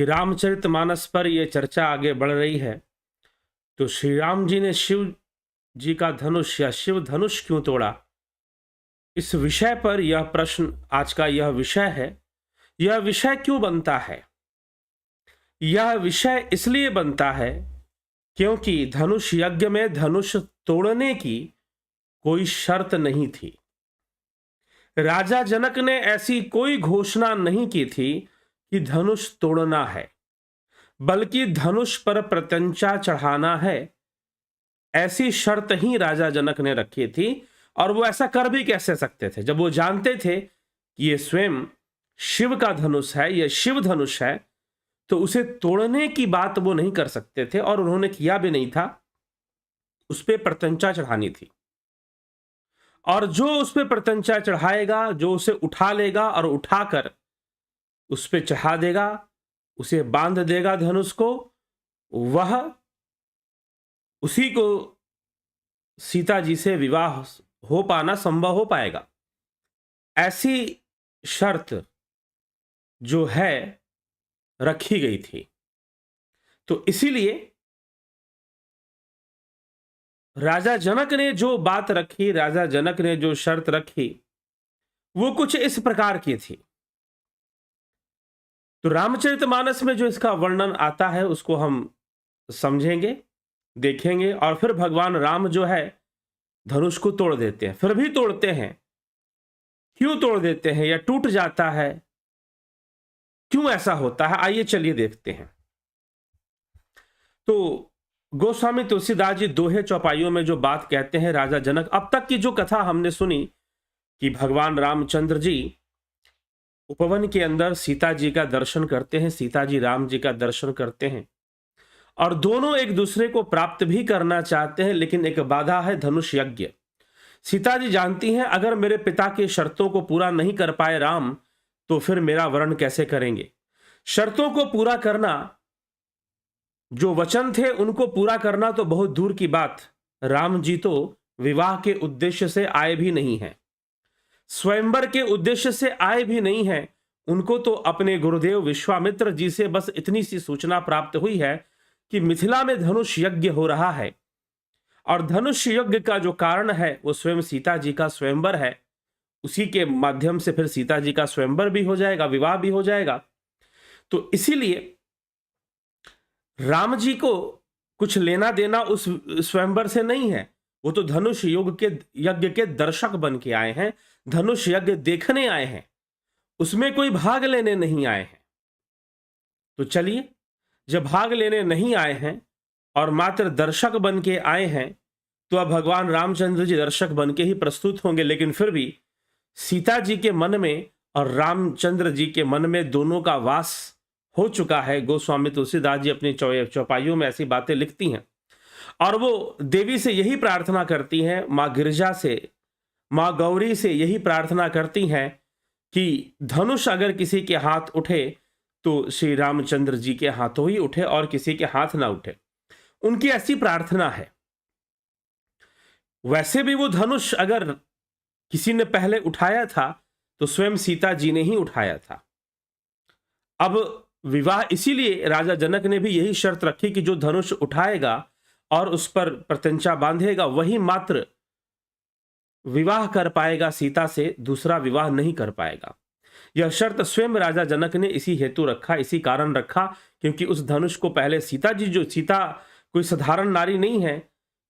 कि रामचरितमानस पर यह चर्चा आगे बढ़ रही है, तो श्री राम जी ने शिव जी का धनुष या शिव धनुष क्यों तोड़ा, इस विषय पर यह प्रश्न आज का यह विषय है। यह विषय क्यों बनता है? यह विषय इसलिए बनता है क्योंकि धनुष यज्ञ में धनुष तोड़ने की कोई शर्त नहीं थी। राजा जनक ने ऐसी कोई घोषणा नहीं की थी कि धनुष तोड़ना है, बल्कि धनुष पर प्रत्यंचा चढ़ाना है, ऐसी शर्त ही राजा जनक ने रखी थी। और वो ऐसा कर भी कैसे सकते थे जब वो जानते थे कि ये स्वयं शिव का धनुष है, ये शिव धनुष है, तो उसे तोड़ने की बात वो नहीं कर सकते थे और उन्होंने किया भी नहीं था। उस पर प्रत्यंचा चढ़ानी थी, और जो उस पर प्रत्यंचा चढ़ाएगा, जो उसे उठा लेगा और उठाकर उस पर चढ़ा देगा, उसे बांध देगा धनुष को, वह उसी को सीता जी से विवाह हो पाना संभव हो पाएगा। ऐसी शर्त जो है रखी गई थी। तो इसीलिए राजा जनक ने जो बात रखी, राजा जनक ने जो शर्त रखी, वो कुछ इस प्रकार की थी। तो रामचरितमानस में जो इसका वर्णन आता है उसको हम समझेंगे, देखेंगे, और फिर भगवान राम जो है धनुष को तोड़ देते हैं। फिर भी तोड़ते हैं, क्यों तोड़ देते हैं या टूट जाता है, क्यों ऐसा होता है, आइए चलिए देखते हैं। तो गोस्वामी तुलसीदास जी दोहे चौपाइयों में जो बात कहते हैं, राजा जनक, अब तक की जो कथा हमने सुनी कि भगवान रामचंद्र जी उपवन के अंदर सीता जी का दर्शन करते हैं, सीता जी राम जी का दर्शन करते हैं, और दोनों एक दूसरे को प्राप्त भी करना चाहते हैं, लेकिन एक बाधा है धनुष यज्ञ। सीता जी जानती हैं अगर मेरे पिता की शर्तों को पूरा नहीं कर पाए राम, तो फिर मेरा वरण कैसे करेंगे। शर्तों को पूरा करना, जो वचन थे उनको पूरा करना तो बहुत दूर की बात, राम जी तो विवाह के उद्देश्य से आए भी नहीं हैं, स्वयंवर के उद्देश्य से आए भी नहीं हैं। उनको तो अपने गुरुदेव विश्वामित्र जी से बस इतनी सी सूचना प्राप्त हुई है कि मिथिला में धनुष यज्ञ हो रहा है, और धनुष यज्ञ का जो कारण है वो स्वयं सीता जी का स्वयंवर है। उसी के माध्यम से फिर सीता जी का स्वयंवर भी हो जाएगा, विवाह भी हो जाएगा। तो इसीलिए राम जी को कुछ लेना देना उस स्वयंवर से नहीं है, वो तो धनुष यज्ञ के दर्शक बन के आए हैं, धनुष यज्ञ देखने आए हैं, उसमें कोई भाग लेने नहीं आए हैं। तो चलिए, जब भाग लेने नहीं आए हैं और मात्र दर्शक बन के आए हैं, तो अब भगवान रामचंद्र जी दर्शक बन के ही प्रस्तुत होंगे। लेकिन फिर भी सीता जी के मन में और रामचंद्र जी के मन में दोनों का वास हो चुका है। गोस्वामी तुलसीदास जी अपनी चौपाइयों में ऐसी बातें लिखती हैं, और वो देवी से यही प्रार्थना करती हैं, माँ गिरिजा से, माँ गौरी से यही प्रार्थना करती हैं कि धनुष अगर किसी के हाथ उठे तो श्री रामचंद्र जी के हाथों ही उठे और किसी के हाथ ना उठे। उनकी ऐसी प्रार्थना है। वैसे भी वो धनुष अगर किसी ने पहले उठाया था तो स्वयं सीता जी ने ही उठाया था। अब विवाह इसीलिए राजा जनक ने भी यही शर्त रखी कि जो धनुष उठाएगा और उस पर प्रत्यंचा बांधेगा वही मात्र विवाह कर पाएगा सीता से, दूसरा विवाह नहीं कर पाएगा। यह शर्त स्वयं राजा जनक ने इसी हेतु रखा, इसी कारण रखा, क्योंकि उस धनुष को पहले सीता जी, जो सीता कोई साधारण नारी नहीं है,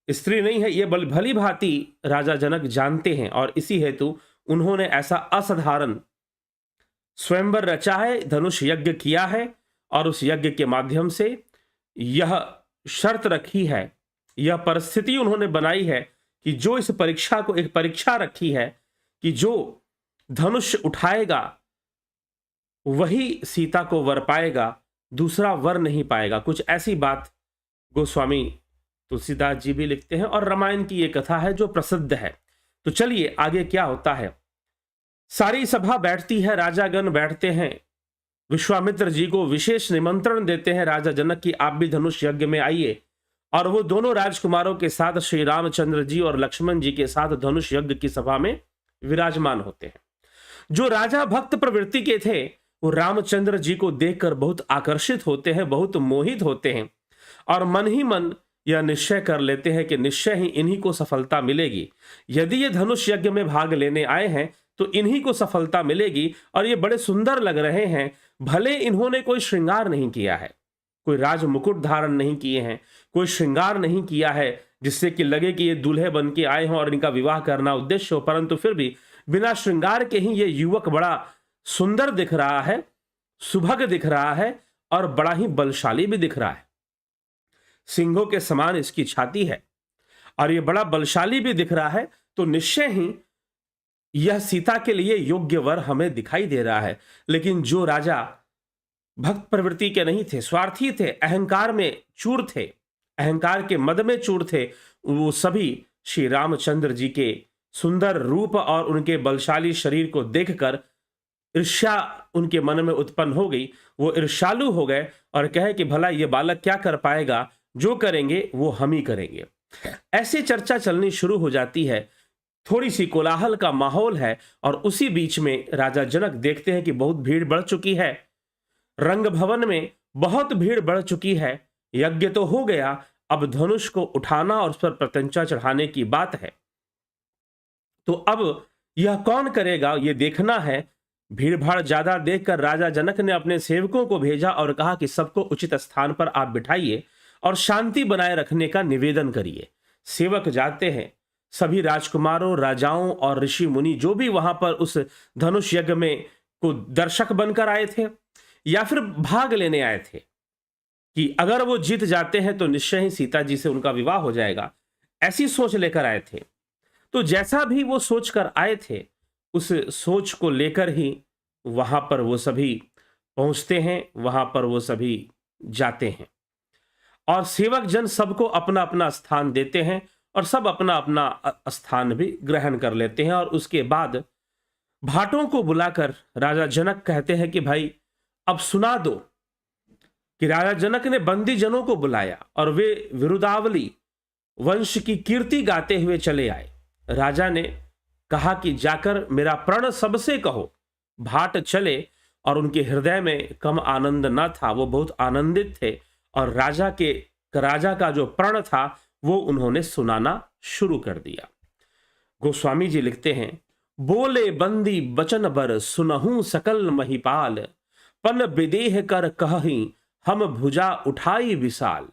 स्त्री नहीं है, ये भली भांति राजा जनक जानते हैं, और इसी हेतु उन्होंने ऐसा असाधारण स्वयंवर रचा है, धनुष यज्ञ किया है, और उस यज्ञ के माध्यम से यह शर्त रखी है, यह परिस्थिति उन्होंने बनाई है कि जो इस परीक्षा को एक परीक्षा रखी है कि जो धनुष उठाएगा वही सीता को वर पाएगा, दूसरा वर नहीं पाएगा। कुछ ऐसी बात गोस्वामी तुलसीदास जी भी लिखते हैं, और रामायण की यह कथा है जो प्रसिद्ध है। तो चलिए आगे क्या होता है। सारी सभा बैठती है, राजागण बैठते हैं, विश्वामित्र जी को विशेष निमंत्रण देते हैं राजा जनक की आप भी धनुष यज्ञ में आइए, और वो दोनों राजकुमारों के साथ श्री रामचंद्र जी और लक्ष्मण जी के साथ धनुष यज्ञ की सभा में विराजमान होते हैं। जो राजा भक्त प्रवृत्ति के थे वो रामचंद्र जी को देखकर बहुत आकर्षित होते हैं, बहुत मोहित होते हैं और मन ही मन यह निश्चय कर लेते हैं कि निश्चय ही इन्हीं को सफलता मिलेगी। यदि ये धनुष यज्ञ में भाग लेने आए हैं तो इन्हीं को सफलता मिलेगी। और ये बड़े सुंदर लग रहे हैं, भले इन्होंने कोई श्रृंगार नहीं किया है, कोई राज मुकुट धारण नहीं किए हैं, कोई श्रृंगार नहीं किया है जिससे कि लगे कि ये दूल्हे बन के आए हों और इनका विवाह करना उद्देश्य हो, परंतु फिर भी बिना श्रृंगार के ही ये युवक बड़ा सुंदर दिख रहा है, सुभग दिख रहा है और बड़ा ही बलशाली भी दिख रहा है। सिंहों के समान इसकी छाती है और ये बड़ा बलशाली भी दिख रहा है, तो निश्चय ही यह सीता के लिए योग्य वर हमें दिखाई दे रहा है। लेकिन जो राजा भक्त प्रवृत्ति के नहीं थे, स्वार्थी थे, अहंकार में चूर थे, अहंकार के मद में चूर थे, वो सभी श्री रामचंद्र जी के सुंदर रूप और उनके बलशाली शरीर को देखकर ईर्ष्या उनके मन में उत्पन्न हो गई। वो ईर्ष्यालु हो गए और कहे कि भला ये बालक क्या कर पाएगा, जो करेंगे वो हम ही करेंगे। ऐसी चर्चा चलनी शुरू हो जाती है, थोड़ी सी कोलाहल का माहौल है और उसी बीच में राजा जनक देखते हैं कि बहुत भीड़ बढ़ चुकी है, रंग भवन में बहुत भीड़ बढ़ चुकी है, यज्ञ तो हो गया, अब धनुष को उठाना और उस पर प्रत्यंचा चढ़ाने की बात है। तो अब यह कौन करेगा ये देखना है। भीड़ भाड़ ज्यादा देखकर राजा जनक ने अपने सेवकों को भेजा और कहा कि सबको उचित स्थान पर आप बिठाइए और शांति बनाए रखने का निवेदन करिए। सेवक जाते हैं, सभी राजकुमारों, राजाओं और ऋषि मुनि जो भी वहां पर उस धनुष यज्ञ में को दर्शक बनकर आए थे या फिर भाग लेने आए थे कि अगर वो जीत जाते हैं तो निश्चय ही सीता जी से उनका विवाह हो जाएगा, ऐसी सोच लेकर आए थे। तो जैसा भी वो सोच कर आए थे, उस सोच को लेकर ही वहां पर वो सभी पहुंचते हैं, वहां पर वो सभी जाते हैं और सेवक जन सबको अपना अपना स्थान देते हैं और सब अपना अपना स्थान भी ग्रहण कर लेते हैं। और उसके बाद भाटों को बुलाकर राजा जनक कहते हैं कि भाई अब सुना दो कि राजा जनक ने बंदी जनों को बुलाया और वे विरुदावली वंश की कीर्ति गाते हुए चले आए। राजा ने कहा कि जाकर मेरा प्रण सबसे कहो। भाट चले और उनके हृदय में कम आनंद न था, वो बहुत आनंदित थे और राजा का जो प्रण था वो उन्होंने सुनाना शुरू कर दिया। गोस्वामी जी लिखते हैं, बोले बंदी बचन बर सुनहूं सकल महिपाल, पन विदेह कर कहीं हम भुजा उठाई विशाल।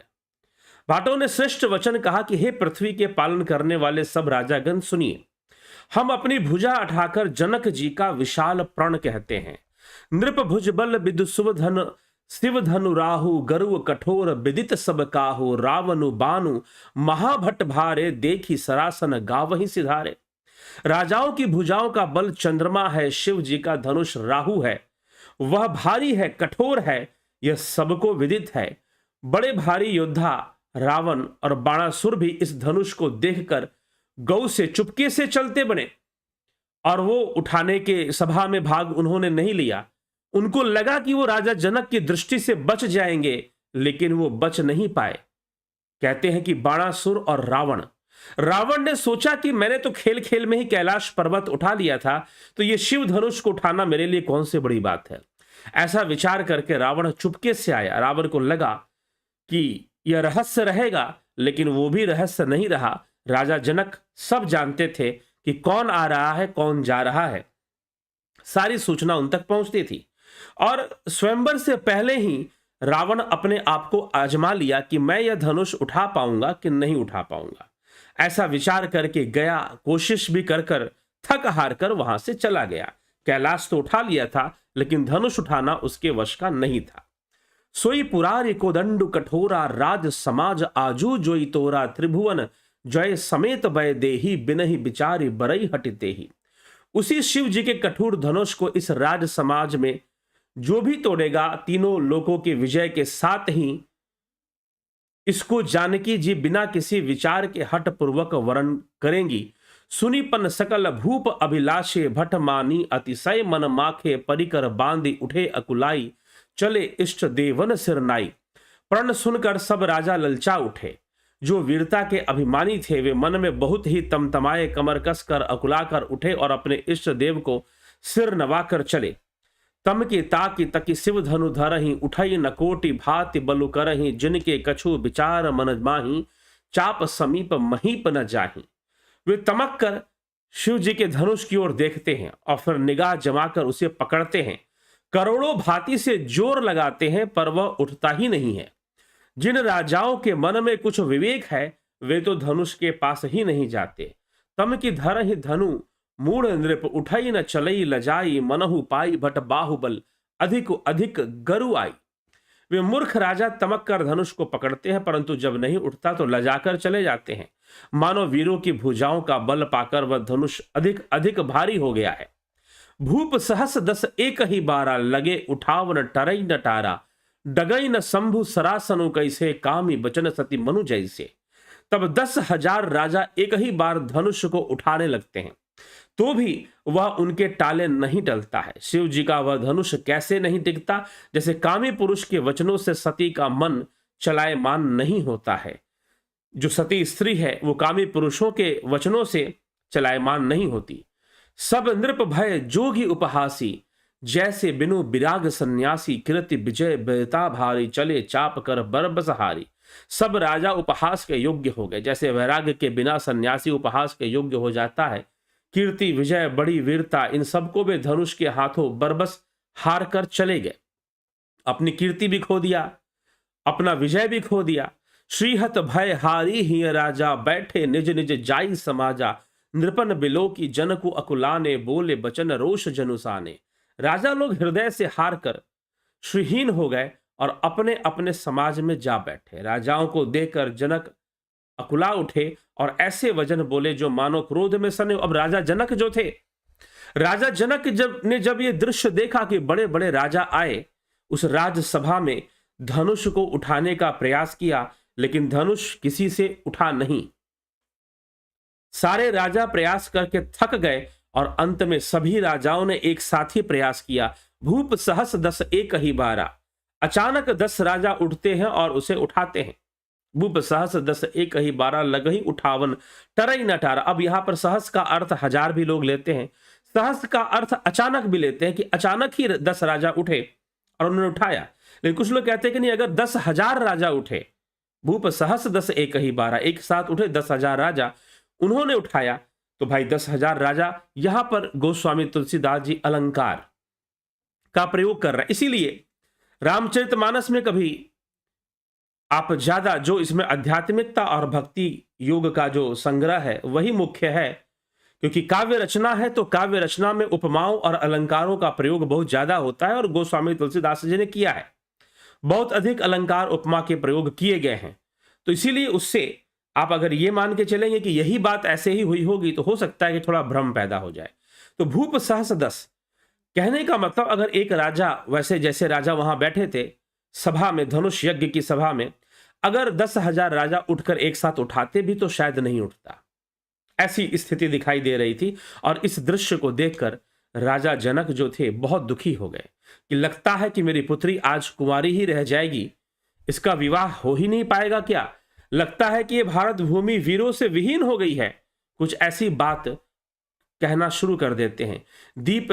भाटों ने श्रेष्ठ वचन कहा कि हे पृथ्वी के पालन करने वाले सब राजागण सुनिए, हम अपनी भुजा उठाकर जनक जी का विशाल प्रण कहते हैं। नृप भुज बल विदु सुवधन शिव धनु राहु गरुव कठोर विदित सब काहु, रावनु बानु महाभट भारे देखी सरासन गावहि सिधारे। राजाओं की भुजाओं का बल चंद्रमा है, शिव जी का धनुष राहु है, वह भारी है, कठोर है, यह सबको विदित है। बड़े भारी योद्धा रावण और बाणासुर भी इस धनुष को देखकर गौ से चुपके से चलते बने और वो उठाने के सभा में भाग उन्होंने नहीं लिया। उनको लगा कि वो राजा जनक की दृष्टि से बच जाएंगे, लेकिन वो बच नहीं पाए। कहते हैं कि बाणासुर और रावण ने सोचा कि मैंने तो खेल खेल में ही कैलाश पर्वत उठा लिया था, तो ये शिव धनुष को उठाना मेरे लिए कौन सी बड़ी बात है। ऐसा विचार करके रावण चुपके से आया। रावण को लगा कि यह रहस्य रहेगा, लेकिन वो भी रहस्य नहीं रहा। राजा जनक सब जानते थे कि कौन आ रहा है, कौन जा रहा है, सारी सूचना उन तक पहुंचती थी। और स्वयंवर से पहले ही रावण अपने आप को आजमा लिया कि मैं यह धनुष उठा पाऊंगा कि नहीं उठा पाऊंगा। ऐसा विचार करके गया, कोशिश भी कर थक हार कर वहां से चला गया। कैलाश तो उठा लिया था, लेकिन धनुष उठाना उसके वश का नहीं था। सोई पुरारी को दंडु कठोरा, राज समाज आजू जोई तोरा, त्रिभुवन जय समेत वै देही, बिनहि बिचारी बरई हटिते ही। उसी शिव जी के कठोर धनुष को इस राज समाज में जो भी तोड़ेगा, तीनों लोगों के विजय के साथ ही इसको जानकी जी बिना किसी विचार के हट पूर्वक वर्ण करेंगी। सुनीपन सकल भूप अभिलाषे, भट मानी अतिशय मन माखे, परिकर बांधी उठे अकुलाई, चले इष्ट देवन सिरनाई। प्रण सुनकर सब राजा ललचा उठे। जो वीरता के अभिमानी थे वे मन में बहुत ही तमतमाए, कमर कसकर अकुलाकर उठे और अपने इष्ट देव को सिर नवाकर चले। तम के ताकि तकी शिव धनु धरही उठई न कोटि भाति बलु करही जिनके कछु विचार मन माही चाप समीप महीप न जाही। वे तमक कर शिव जी के धनुष की ओर देखते हैं और फिर निगाह जमाकर उसे पकड़ते हैं। करोड़ों भांति से जोर लगाते हैं पर वह उठता ही नहीं है। जिन राजाओं के मन में कुछ विवेक है वे तो धनुष के पास ही नहीं जाते। तम की धर ही धनु मूढ़ नृप उठई न चलई लजाई मनहु पाई भट बाहुबल अधिक अधिक गरु आई। वे मूर्ख राजा तमक कर धनुष को पकड़ते हैं परंतु जब नहीं उठता तो लजाकर चले जाते हैं। मानो वीरों की भुजाओं का बल पाकर वह धनुष अधिक अधिक भारी हो गया है। भूप सहस दस एक ही बारा लगे उठाव न टरई न टारा डगई न शंभु सरासनु कैसे कामी बचन सती मनु जैसे। तब 10,000 राजा एक ही बार धनुष को उठाने लगते हैं तो भी वह उनके टाले नहीं टलता है। शिव जी का वह धनुष कैसे नहीं टिकता, जैसे कामी पुरुष के वचनों से सती का मन चलायमान नहीं होता है। जो सती स्त्री है वो कामी पुरुषों के वचनों से चलायमान नहीं होती। सब नृप भय जोगी उपहासी जैसे बिनु विराग सन्यासी कृति विजय बेता भारी चले चाप कर बरबस हारी। सब राजा उपहास के योग्य हो गए, जैसे वैराग्य के बिना सन्यासी उपहास के योग्य हो जाता है। कीर्ति विजय बड़ी वीरता इन सबको वे धनुष के हाथों बरबस हार कर चले गए। अपनी कीर्ति भी खो दिया, अपना विजय भी खो दिया। श्रीहत भय हारी ही राजा बैठे निज निज जाई समाजा नृपन बिलो की जन को अकुलाने बोले बचन रोष जनुसाने। राजा लोग हृदय से हार कर श्रीहीन हो गए और अपने अपने समाज में जा बैठे। राजाओं को देखकर जनक अकुला उठे और ऐसे वचन बोले जो मानो क्रोध में सने। अब राजा जनक जो थे, राजा जनक जब ये दृश्य देखा कि बड़े बड़े राजा आए, उस राजसभा में धनुष को उठाने का प्रयास किया लेकिन धनुष किसी से उठा नहीं। सारे राजा प्रयास करके थक गए और अंत में सभी राजाओं ने एक साथ ही प्रयास किया। भूप सहस दस एक ही बारा। अचानक 10 राजा उठते हैं और उसे उठाते हैं। भूप सहस दस एक ही बारा लगही उठावन टरई न टारा। अब यहां पर सहस का अर्थ 1000 भी लोग लेते हैं, सहस का अर्थ अचानक भी लेते हैं कि अचानक ही 10 राजा उठे और उन्होंने उठाया। लेकिन कुछ लोग कहते हैं कि नहीं, अगर 10,000 राजा उठे, भूप सहस दस एक ही बारा, एक साथ उठे 10,000 राजा, उन्होंने उठाया, तो भाई 10,000 राजा। यहां पर गोस्वामी तुलसीदास जी अलंकार का प्रयोग कर रहे हैं। इसीलिए रामचरितमानस में कभी आप ज्यादा जो इसमें आध्यात्मिकता और भक्ति योग का जो संग्रह है वही मुख्य है, क्योंकि काव्य रचना है तो काव्य रचना में उपमाओं और अलंकारों का प्रयोग बहुत ज्यादा होता है और गोस्वामी तुलसीदास जी ने किया है। बहुत अधिक अलंकार उपमा के प्रयोग किए गए हैं। तो इसीलिए उससे आप अगर ये मान के चलेंगे कि यही बात ऐसे ही हुई होगी तो हो सकता है कि थोड़ा भ्रम पैदा हो जाए। तो भूप सहस दस कहने का मतलब, अगर एक राजा, वैसे जैसे राजा वहां बैठे थे सभा में, धनुष यज्ञ की सभा में, अगर 10,000 राजा उठकर एक साथ उठाते भी तो शायद नहीं उठता। ऐसी स्थिति दिखाई दे रही थी और इस दृश्य को देखकर राजा जनक जो थे बहुत दुखी हो गए कि लगता है कि मेरी पुत्री आज कुंवारी ही रह जाएगी, इसका विवाह हो ही नहीं पाएगा क्या। लगता है कि ये भारत भूमि वीरों से विहीन हो गई है। कुछ ऐसी बात कहना शुरू कर देते हैं। दीप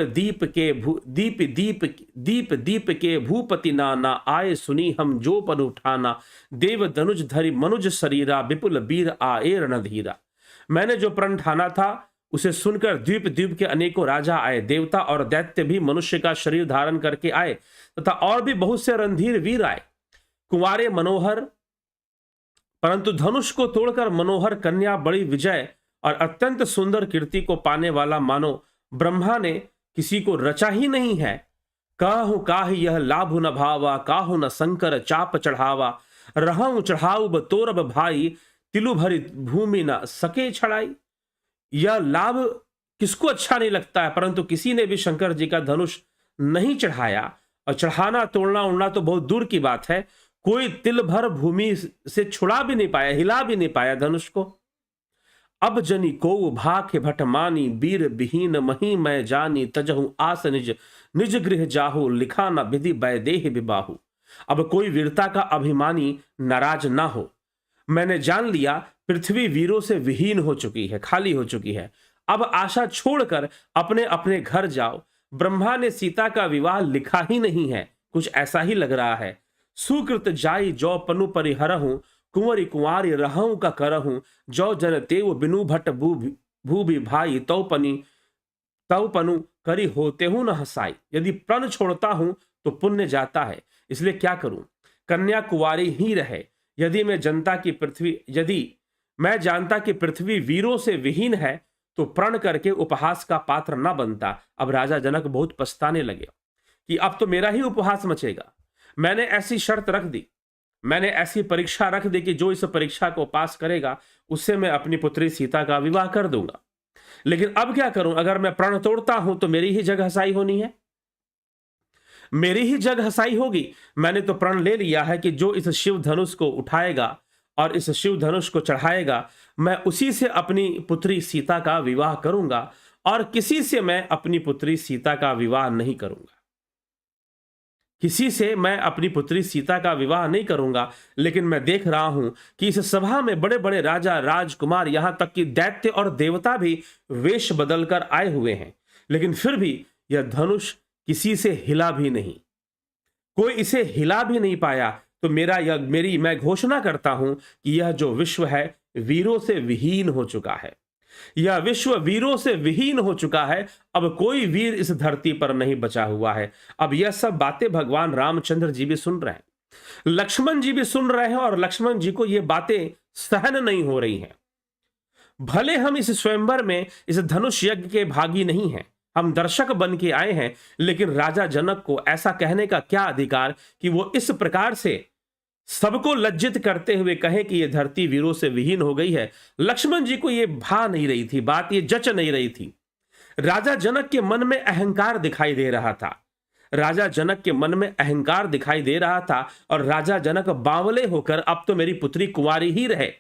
दीप के भूपति नाना आए सुनी हम जो पन उठाना देव धनुष धरि मनुज शरीरा विपुल वीर आए रणधीरा। मैंने जो प्रण ठाना था उसे सुनकर द्वीप द्वीप के अनेकों राजा आए, देवता और दैत्य भी मनुष्य का शरीर धारण करके आए तथा और भी बहुत से रणधीर वीर आए। कुंवारे मनोहर, परंतु धनुष को तोड़कर मनोहर कन्या बड़ी विजय और अत्यंत सुंदर कीर्ति को पाने वाला मानो ब्रह्मा ने किसी को रचा ही नहीं है। काहू काहि यह लाभु न भावा काहू न शंकर चाप चढ़ावा रहूं चढ़ाऊ तोरब भाई तिलु भरी भूमि न सके छड़ाई। यह लाभ किसको अच्छा नहीं लगता है, परंतु किसी ने भी शंकर जी का धनुष नहीं चढ़ाया और चढ़ाना तोड़ना उड़ना तो बहुत दूर की बात है। कोई तिल भर भूमि से छुड़ा भी नहीं पाया, हिला भी नहीं पाया धनुष को। अब जनी को भाख्य भट मानी वीर विहीन मही मैं जानी तजहु आस निज निज गृह जाहु लिखा न विधि वैदेह विबाहु। अब कोई वीरता का अभिमानी नाराज ना हो। मैंने जान लिया पृथ्वी वीरों से विहीन हो चुकी है, खाली हो चुकी है। अब आशा छोड़कर अपने अपने घर जाओ, ब्रह्मा ने सीता का विवाह लिखा ही नहीं है, कुछ ऐसा ही लग रहा है। सुकृत जाई जो पनु परिहरहूं, कुंवरी कुंवारी रहूं का करहूं, जो जन तेव बिनु भट्ट भूभि भाई तव पनु करी होते हूं न हसाई। यदि प्रण छोड़ता हूं तो पुण्य जाता है, इसलिए क्या करूं, कन्या कुंवारी ही रहे। यदि मैं जानता कि पृथ्वी वीरों से विहीन है तो प्रण करके उपहास का पात्र न बनता। अब राजा जनक बहुत पछताने लगे कि अब तो मेरा ही उपहास मचेगा। मैंने ऐसी शर्त रख दी, मैंने ऐसी परीक्षा रख दी कि जो इस परीक्षा को पास करेगा उससे मैं अपनी पुत्री सीता का विवाह कर दूंगा। लेकिन अब क्या करूं, अगर मैं प्रण तोड़ता हूं तो मेरी ही जग हसाई होनी है, मेरी ही जग हसाई होगी। मैंने तो प्रण ले लिया है कि जो इस शिव धनुष को उठाएगा और इस शिव धनुष को चढ़ाएगा, मैं उसी से अपनी पुत्री सीता का विवाह करूंगा और किसी से मैं अपनी पुत्री सीता का विवाह नहीं करूंगा, किसी से मैं अपनी पुत्री सीता का विवाह नहीं करूंगा। लेकिन मैं देख रहा हूं कि इस सभा में बड़े बड़े राजा, राजकुमार, यहां तक कि दैत्य और देवता भी वेश बदलकर आए हुए हैं, लेकिन फिर भी यह धनुष किसी से हिला भी नहीं, कोई इसे हिला भी नहीं पाया। तो मैं घोषणा करता हूं कि यह जो विश्व है वीरों से विहीन हो चुका है, यह विश्व वीरों से विहीन हो चुका है। अब कोई वीर इस धरती पर नहीं बचा हुआ है। अब यह सब बातें भगवान रामचंद्र जी भी सुन रहे हैं, लक्ष्मण जी भी सुन रहे हैं, और लक्ष्मण जी को यह बातें सहन नहीं हो रही हैं। भले हम इस स्वयंवर में इस धनुष यज्ञ के भागी नहीं हैं, हम दर्शक बन के आए हैं, लेकिन राजा जनक को ऐसा कहने का क्या अधिकार कि वो इस प्रकार से सबको लज्जित करते हुए कहे कि यह धरती वीरों से विहीन हो गई है। लक्ष्मण जी को यह भा नहीं रही थी, बात यह जच नहीं रही थी। राजा जनक के मन में अहंकार दिखाई दे रहा था, राजा जनक के मन में अहंकार दिखाई दे रहा था, और राजा जनक बावले होकर अब तो मेरी पुत्री कुंवारी ही रहे,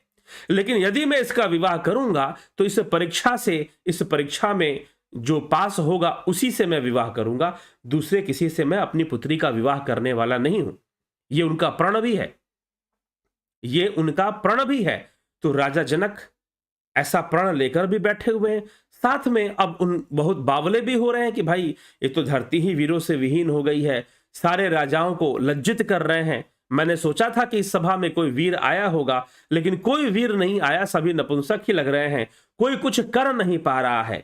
लेकिन यदि मैं इसका विवाह करूंगा तो इस परीक्षा में जो पास होगा उसी से मैं विवाह करूंगा, दूसरे किसी से मैं अपनी पुत्री का विवाह करने वाला नहीं हूं। ये उनका प्रण भी है, ये उनका प्रण भी है। तो राजा जनक ऐसा प्रण लेकर भी बैठे हुए हैं, साथ में अब उन बहुत बावले भी हो रहे हैं कि भाई ये तो धरती ही वीरों से विहीन हो गई है, सारे राजाओं को लज्जित कर रहे हैं। मैंने सोचा था कि इस सभा में कोई वीर आया होगा, लेकिन कोई वीर नहीं आया, सभी नपुंसक ही लग रहे हैं, कोई कुछ कर नहीं पा रहा है।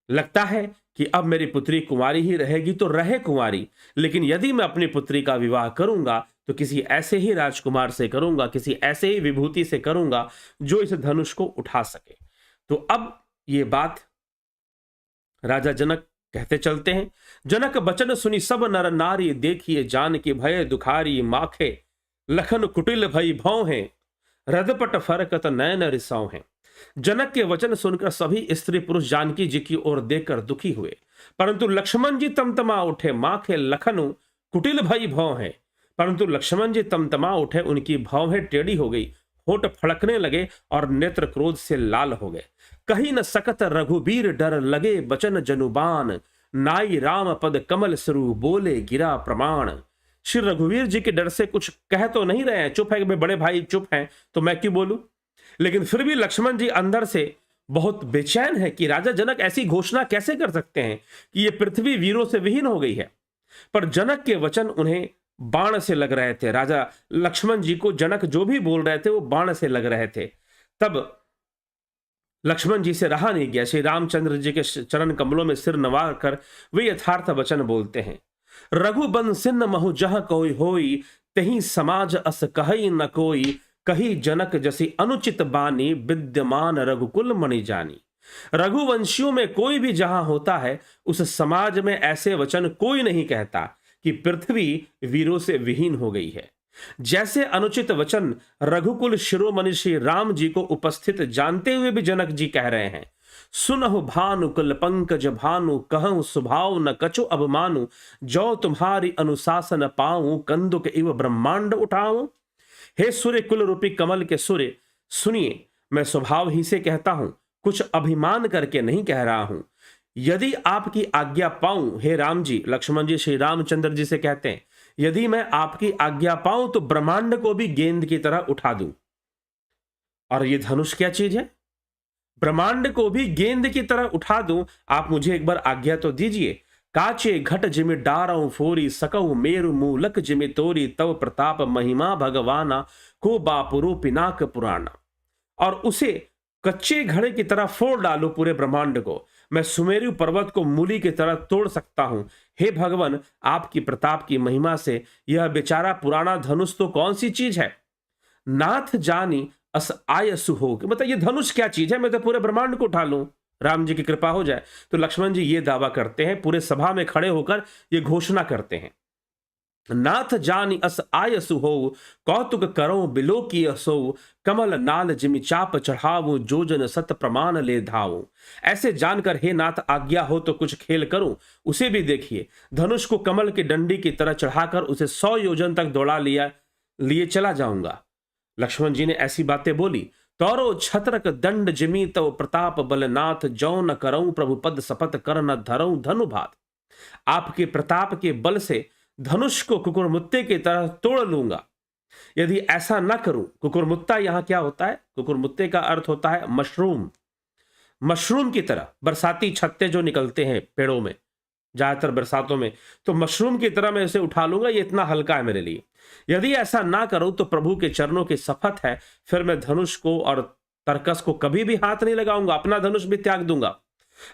लगता है कि अब मेरी पुत्री कुंवारी ही रहेगी तो रहे कुंवारी, लेकिन यदि मैं अपनी पुत्री का विवाह करूंगा तो किसी ऐसे ही राजकुमार से करूंगा, किसी ऐसे ही विभूति से करूंगा जो इस धनुष को उठा सके। तो अब ये बात राजा जनक कहते चलते हैं। जनक बचन सुनी सब नर नारी, देखिए जान के भय दुखारी, माखे लखन कुटिल भई भौ हैं, रदपट फरकत नयन रिसाव हैं। जनक के वचन सुनकर सभी स्त्री पुरुष जानकी जी की ओर देखकर दुखी हुए, परंतु लक्ष्मण जी तमतमा उठे, माखे लखनु कुटिल भई भौ हैं। परंतु लक्ष्मण जी तमतमा उठे, उनकी भौहें टेढ़ी हो गई, होठ फड़कने लगे और नेत्र क्रोध से लाल हो गए। कहीं न सकत रघुबीर डर लगे, बचन जनुबान नाई राम पद कमल सरू, बोले गिरा प्रमाण। श्री रघुवीर जी के डर से कुछ कह तो नहीं रहे हैं, चुप है कि बड़े भाई चुप हैं तो मैं क्यों बोलूं, लेकिन फिर भी लक्ष्मण जी अंदर से बहुत बेचैन है कि राजा जनक ऐसी घोषणा कैसे कर सकते हैं कि यह पृथ्वी वीरों से विहीन हो गई है। पर जनक के वचन उन्हें बाण से लग रहे थे, राजा लक्ष्मण जी को जनक जो भी बोल रहे थे वो बाण से लग रहे थे। तब लक्ष्मण जी से रहा नहीं गया, श्री रामचंद्र जी के चरण कमलों में सिर नवा कर वे यथार्थ वचन बोलते हैं। रघुबन सिन्न महु जह कोई होई, तही समाज अस कहई न कोई, कही जनक जसी अनुचित बानी, विद्यमान रघुकुल मणि जानी। रघुवंशियों में कोई भी जहां होता है उस समाज में ऐसे वचन कोई नहीं कहता कि पृथ्वी वीरों से विहीन हो गई है। जैसे अनुचित वचन रघुकुल शिरोमणि श्री राम जी को उपस्थित जानते हुए भी जनक जी कह रहे हैं। सुनहु भानु कुल पंकज भानु, कहूं सुभाव न कछु अब मानु, जो तुम्हारी अनुशासन पाऊं, कंदुक इव ब्रह्मांड उठाऊं। हे सूर्य कुल रूपी कमल के सूर्य, सुनिए, मैं स्वभाव ही से कहता हूं, कुछ अभिमान करके नहीं कह रहा हूं। यदि आपकी आज्ञा पाऊं, हे राम जी, लक्ष्मण जी श्री रामचंद्र जी से कहते हैं, यदि मैं आपकी आज्ञा पाऊं तो ब्रह्मांड को भी गेंद की तरह उठा दूं। और ये धनुष क्या चीज है? ब्रह्मांड को भी गेंद की तरह उठा दूं, आप मुझे एक बार आज्ञा तो दीजिए। काचे घट जिमि डारऊ फोरी सकऊ मेरु मूलक जिमि तोरी तव प्रताप महिमा भगवाना को बापुरो पिनाक पुराना। और उसे कच्चे घड़े की तरह फोड़ डालो पूरे ब्रह्मांड को, मैं सुमेरु पर्वत को मूली की तरह तोड़ सकता हूं। हे भगवान, आपकी प्रताप की महिमा से यह बेचारा पुराना धनुष तो कौन सी चीज है। नाथ जानी अस आयसु हो, मतलब ये धनुष क्या चीज है, मैं तो पूरे ब्रह्मांड को उठा लूं, राम जी की कृपा हो जाए। तो लक्ष्मण जी ये दावा करते हैं, पूरे सभा में खड़े होकर ये घोषणा करते हैं, नाथ जानी अस आयसु हो, कौतुक करो बिलो की असो, कमल नाल जिमि चाप चढ़ावो, जोजन सत प्रमाण ले धावो। ऐसे जानकर हे नाथ आज्ञा हो तो कुछ खेल करूं। उसे भी देखिए, धनुष को कमल की डंडी की तरह चढ़ाकर उसे 100 योजन तक दौड़ा लिए चला जाऊंगा। लक्ष्मण जी ने ऐसी बातें बोली, तौरो छत्रक दंड जिमी तव प्रताप बलनाथ, जौ न करऊं प्रभु पद शपथ कर न धरऊं धनुभात। आपके प्रताप के बल से धनुष को कुकुरमुत्ते की तरह तोड़ लूंगा। यदि ऐसा न करूं, कुकुरमुत्ता यहां क्या होता है, कुकुरमुत्ते का अर्थ होता है मशरूम, मशरूम की तरह, बरसाती छत्ते जो निकलते हैं पेड़ों में ज्यादातर बरसातों में, तो मशरूम की तरह मैं इसे उठा लूंगा, ये इतना हल्का है मेरे लिए। यदि ऐसा ना करूं तो प्रभु के चरणों की शपथ है, फिर मैं धनुष को और तरकस को कभी भी हाथ नहीं लगाऊंगा, अपना धनुष भी त्याग दूंगा।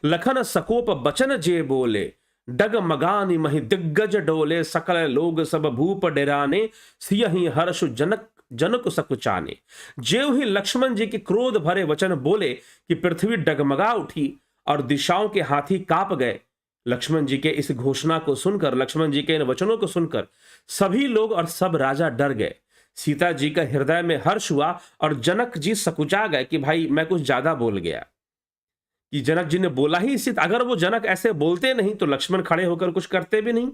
लखन सकोप बचन जे बोले, डग मगानी मही दिग्गज डोले, सकल लोग सब भूप डेराने, सियहि हर्ष जनक जनक सकुचाने। जेव ही लक्ष्मण जी के क्रोध भरे वचन बोले कि पृथ्वी डगमगा उठी और दिशाओं के हाथी कांप गए। लक्ष्मण जी के इस घोषणा को सुनकर, लक्ष्मण जी के इन वचनों को सुनकर सभी लोग और सब राजा डर गए। सीता जी का हृदय में हर्ष हुआ और जनक जी सकुचा गए कि भाई मैं कुछ ज्यादा बोल गया, कि जनक जी ने बोला ही इसी, अगर वो जनक ऐसे बोलते नहीं तो लक्ष्मण खड़े होकर कुछ करते भी नहीं।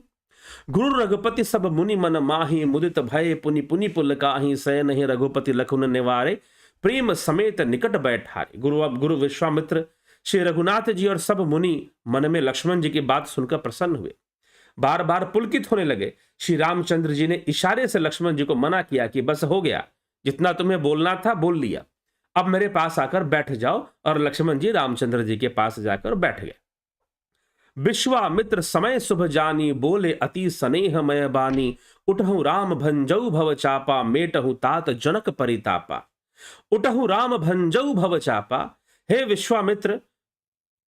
गुरु रघुपति सब मुनि मन माही, मुदित भय पुनि पुनि पुल काही, सय नहीं रघुपति लखुन निवारे, प्रेम समेत निकट बैठारे। गुरु विश्वामित्र, श्री रघुनाथ जी और सब मुनि मन में लक्ष्मण जी की बात सुनकर प्रसन्न हुए, बार बार पुलकित होने लगे। श्री रामचंद्र जी ने इशारे से लक्ष्मण जी को मना किया कि बस हो गया, जितना तुम्हें बोलना था बोल लिया, अब मेरे पास आकर बैठ जाओ। और लक्ष्मण जी रामचंद्र जी के पास जाकर बैठ गए। विश्वामित्र समय शुभ जानी, बोले अति स्नेहमय बानी, उठहु राम भंजऊ भव चापा, मेटहु तात जनक परितापा। उठहु राम भंजऊ भव चापा, हे विश्वामित्र,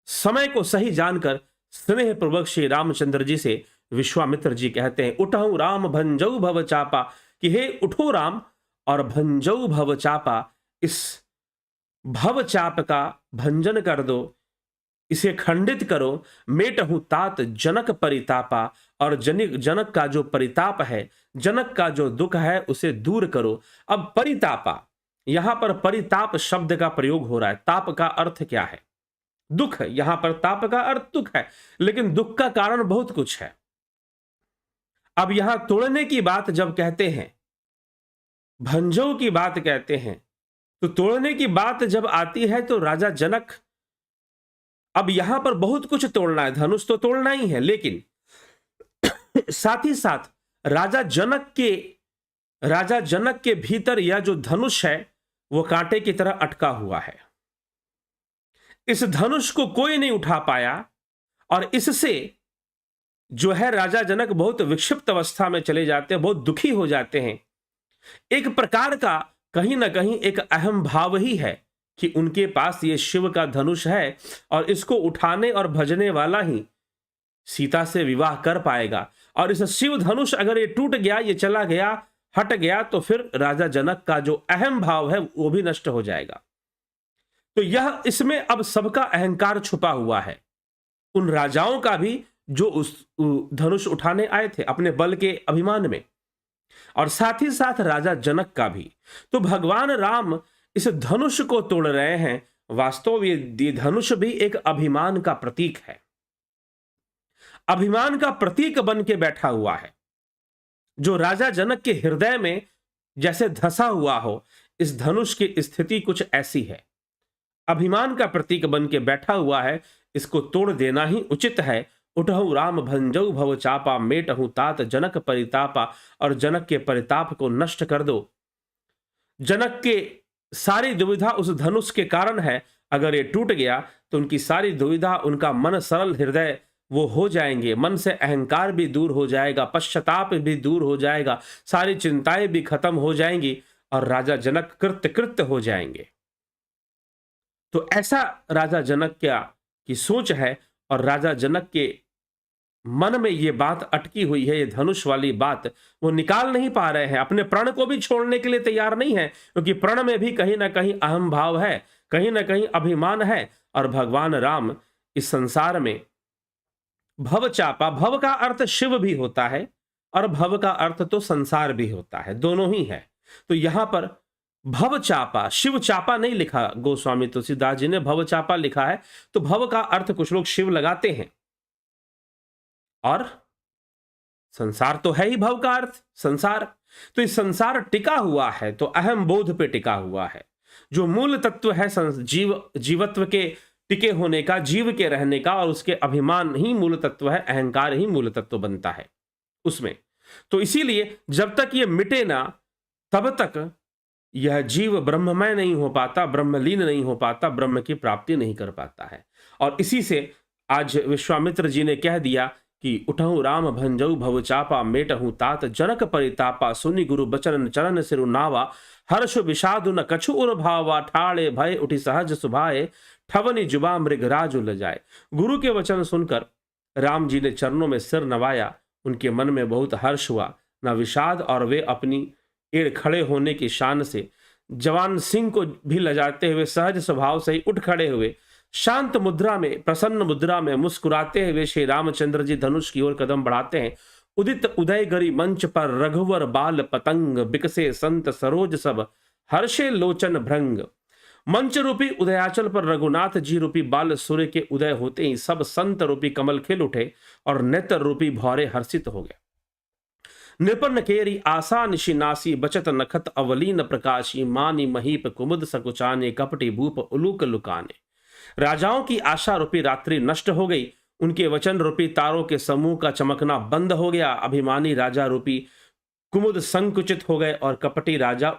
समय को सही जानकर स्नेह पूर्वक श्री रामचंद्र जी से विश्वामित्र जी कहते हैं, उठहु राम भंजऊ भव चापा, कि हे उठो राम और भंजऊ भव चापा, इस भव चाप का भंजन कर दो, इसे खंडित करो। मेटहु तात जनक परितापा, और जनक का जो परिताप है, जनक का जो दुख है उसे दूर करो। अब परितापा, यहां पर परिताप शब्द का प्रयोग हो रहा है। ताप का अर्थ क्या है, दुख, यहां पर ताप का अर्थ दुख है, लेकिन दुख का कारण बहुत कुछ है। अब यहां तोड़ने की बात जब कहते हैं, भंजों की बात कहते हैं, तो तोड़ने की बात जब आती है तो राजा जनक, अब यहां पर बहुत कुछ तोड़ना है, धनुष तो तोड़ना ही है, लेकिन साथ ही साथ राजा जनक के भीतर यह जो धनुष है वो कांटे की तरह अटका हुआ है। इस धनुष को कोई नहीं उठा पाया और इससे जो है राजा जनक बहुत विक्षिप्त अवस्था में चले जाते हैं, बहुत दुखी हो जाते हैं। एक प्रकार का कहीं ना कहीं एक अहम भाव ही है कि उनके पास ये शिव का धनुष है और इसको उठाने और भजने वाला ही सीता से विवाह कर पाएगा। और इस शिव धनुष अगर ये टूट गया, ये चला गया, हट गया, तो फिर राजा जनक का जो अहम भाव है वो भी नष्ट हो जाएगा। तो यह इसमें अब सबका अहंकार छुपा हुआ है, उन राजाओं का भी जो उस धनुष उठाने आए थे अपने बल के अभिमान में, और साथ ही साथ राजा जनक का भी। तो भगवान राम इस धनुष को तोड़ रहे हैं। वास्तव ये धनुष भी एक अभिमान का प्रतीक है, अभिमान का प्रतीक बन के बैठा हुआ है, जो राजा जनक के हृदय में जैसे धसा हुआ हो। इस धनुष की स्थिति कुछ ऐसी है, अभिमान का प्रतीक बन के बैठा हुआ है, इसको तोड़ देना ही उचित है। उठहु राम भंजऊ भव चापा, मेटहु तात जनक परितापा, और जनक के परिताप को नष्ट कर दो। जनक के सारी दुविधा उस धनुष के कारण है अगर ये टूट गया तो उनकी सारी दुविधा, उनका मन सरल हृदय वो हो जाएंगे, मन से अहंकार भी दूर हो जाएगा, पश्चाताप भी दूर हो जाएगा, सारी चिंताएं भी खत्म हो जाएंगी और राजा जनक कृत्य हो जाएंगे। तो ऐसा राजा जनक की सोच है और राजा जनक के मन में ये बात अटकी हुई है, ये धनुष वाली बात वो निकाल नहीं पा रहे हैं, अपने प्रण को भी छोड़ने के लिए तैयार नहीं है, क्योंकि प्रण में भी कहीं ना कहीं अहम भाव है, कहीं ना कहीं अभिमान है। और भगवान राम इस संसार में भव चापा, भव का अर्थ शिव भी होता है और भव का अर्थ तो संसार भी होता है, दोनों ही है। तो यहां पर भव चापा, शिव चापा नहीं लिखा गोस्वामी तुलसीदास जी ने, भव चापा लिखा है। तो भव का अर्थ कुछ लोग शिव लगाते हैं और संसार तो है ही भव का अर्थ, संसार। तो इस संसार टिका हुआ है तो अहम बोध पे टिका हुआ है। जो मूल तत्व है जीवत्व के टिके होने का, जीव के रहने का, और उसके अभिमान ही मूल तत्व है, अहंकार ही मूल तत्व बनता है उसमें। तो इसीलिए जब तक ये मिटे ना तब तक यह जीव ब्रह्ममय नहीं हो पाता, ब्रह्मलीन नहीं हो पाता, ब्रह्म की प्राप्ति नहीं कर पाता है। और इसी से आज विश्वामित्र जी ने कह दिया कि उठहु राम भंजऊ भव चापा, मेटहु तात जनक परितापा, सुनि गुरु बचन चरण सिरु नावा, हर्ष विषादु न कछु उर भावा, ठाड़े भय उठी सहज सुभाए, ठवनी जुबा मृगराज उल जाए। गुरु के वचन सुनकर राम जी ने चरणों में सिर नवाया, उनके मन में बहुत हर्ष हुआ, न विषाद, और वे अपनी एड़ खड़े होने की शान से जवान सिंह को भी लजाते हुए सहज स्वभाव से ही उठ खड़े हुए, शांत मुद्रा में, प्रसन्न मुद्रा में मुस्कुराते हुए श्री रामचंद्र जी धनुष की ओर कदम बढ़ाते हैं। उदित उदय गरी मंच पर रघुवर बाल पतंग, बिकसे संत सरोज सब हर्षे लोचन भृंग। मंच रूपी उदयाचल पर रघुनाथ जी रूपी बाल सूर्य के उदय होते ही सब संत रूपी कमल खिल उठे और नेत्र रूपी भौरे हर्षित हो गए। नृपन केरी आशा निशिनासी, बचत नखत अवलीन प्रकाशी, मानी महीप कुमुद सकुचाने, कपटी भूप उलूक लुकाने। राजाओं की आशा रूपी रात्रि नष्ट हो गई, उनके वचन रूपी तारों के समूह का चमकना बंद हो गया, अभिमानी राजा रूपी कुमुद संकुचित हो गए और कपटी राजा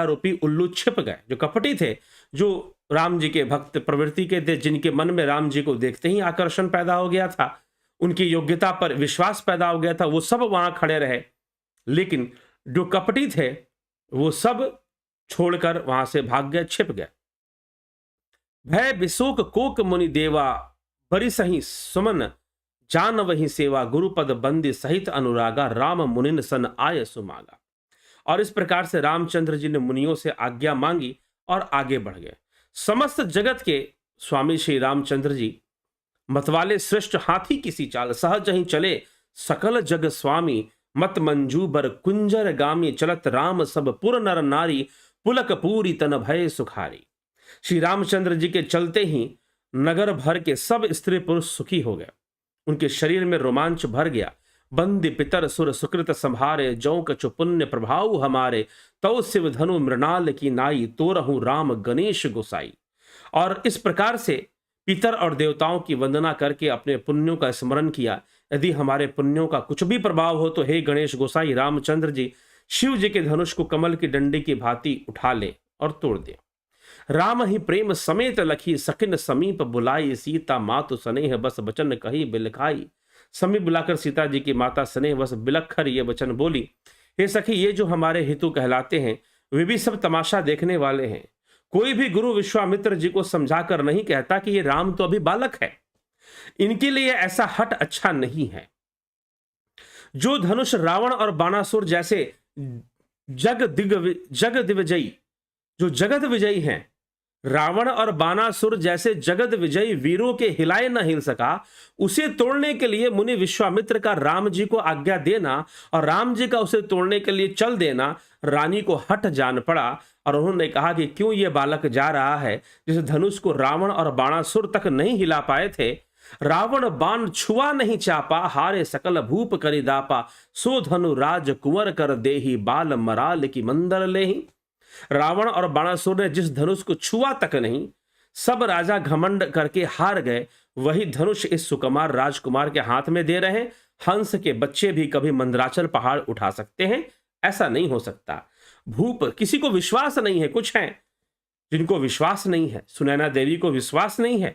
रूपी उल्लू छिप गए। जो कपटी थे, जो राम जी के भक्त प्रवृत्ति के थे, जिनके मन में राम जी को देखते ही आकर्षण पैदा हो गया था, उनकी योग्यता पर विश्वास पैदा हो गया था, वो सब वहां खड़े रहे। लेकिन जो कपटी थे वो सब छोड़कर वहां से भाग गए, छिप गए। भय बिशोक कोक मुनि देवा, बरी सही सुमन जान वही सेवा, गुरुपद बंदी सहित अनुरागा, राम मुनिन सन आय सुमागा। और इस प्रकार से रामचंद्र जी ने मुनियों से आज्ञा मांगी और आगे बढ़ गए। समस्त जगत के स्वामी श्री रामचंद्र जी मतवाले श्रेष्ठ हाथी किसी चाल, सहज ही चले सकल जग स्वामी, मत मंजू बर कुंजर गामी, चलत राम सब पुर नर नारी, पुलक पूरी तन भय सुखारी। श्री रामचंद्र जी के चलते ही नगर भर के सब स्त्री पुरुष सुखी हो गए, उनके शरीर में रोमांच भर गया। बंदी पितर सुर सुकृत संभारे, जौ कछु पुण्य प्रभाव हमारे, तौ शिव धनु मृणाल की नाई, तो रहूं राम गणेश गोसाई। और इस प्रकार से पितर और देवताओं की वंदना करके अपने पुण्यों का स्मरण किया। यदि हमारे पुण्यों का कुछ भी प्रभाव हो तो हे गणेश गोसाई रामचंद्र जी शिव जी के धनुष को कमल की डंडी की भांति उठा ले और तोड़ दे। राम ही प्रेम समेत लखी, सकिन समीप बुलाई, सीता मातु स्नेह बस बचन कही बिलखाई। समीप बुलाकर सीता जी की माता स्नेह बस बिलखर ये वचन बोली, हे सखी, ये जो हमारे हितु कहलाते हैं वे भी सब तमाशा देखने वाले हैं। कोई भी गुरु विश्वामित्र जी को समझाकर नहीं कहता कि ये राम तो अभी बालक है, इनके लिए ऐसा हट अच्छा नहीं है। जो धनुष रावण और बाणासुर जैसे जगदिविजयी, जो जगत विजयी हैं, रावण और बाणासुर जैसे जगत विजयी वीरों के हिलाए न हिल सका, उसे तोड़ने के लिए मुनि विश्वामित्र का राम जी को आज्ञा देना और राम जी का उसे तोड़ने के लिए चल देना रानी को हट जान पड़ा। और उन्होंने कहा कि क्यों ये बालक जा रहा है जिस धनुष को रावण और बाणासुर तक नहीं हिला पाए थे। रावण बाण छुआ नहीं चापा, हारे सकल भूप करि दापा, सो धनु राज कुंवर कर देही, बाल मराल की मंदर लेही। रावण और बाणासुर ने जिस धनुष को छुआ तक नहीं, सब राजा घमंड करके हार गए, वही धनुष इस सुकुमार राजकुमार के हाथ में दे रहे। हंस के बच्चे भी कभी मंदराचल पहाड़ उठा सकते हैं, ऐसा नहीं हो सकता। भूप, किसी को विश्वास नहीं है, कुछ है जिनको विश्वास नहीं है, सुनैना देवी को विश्वास नहीं है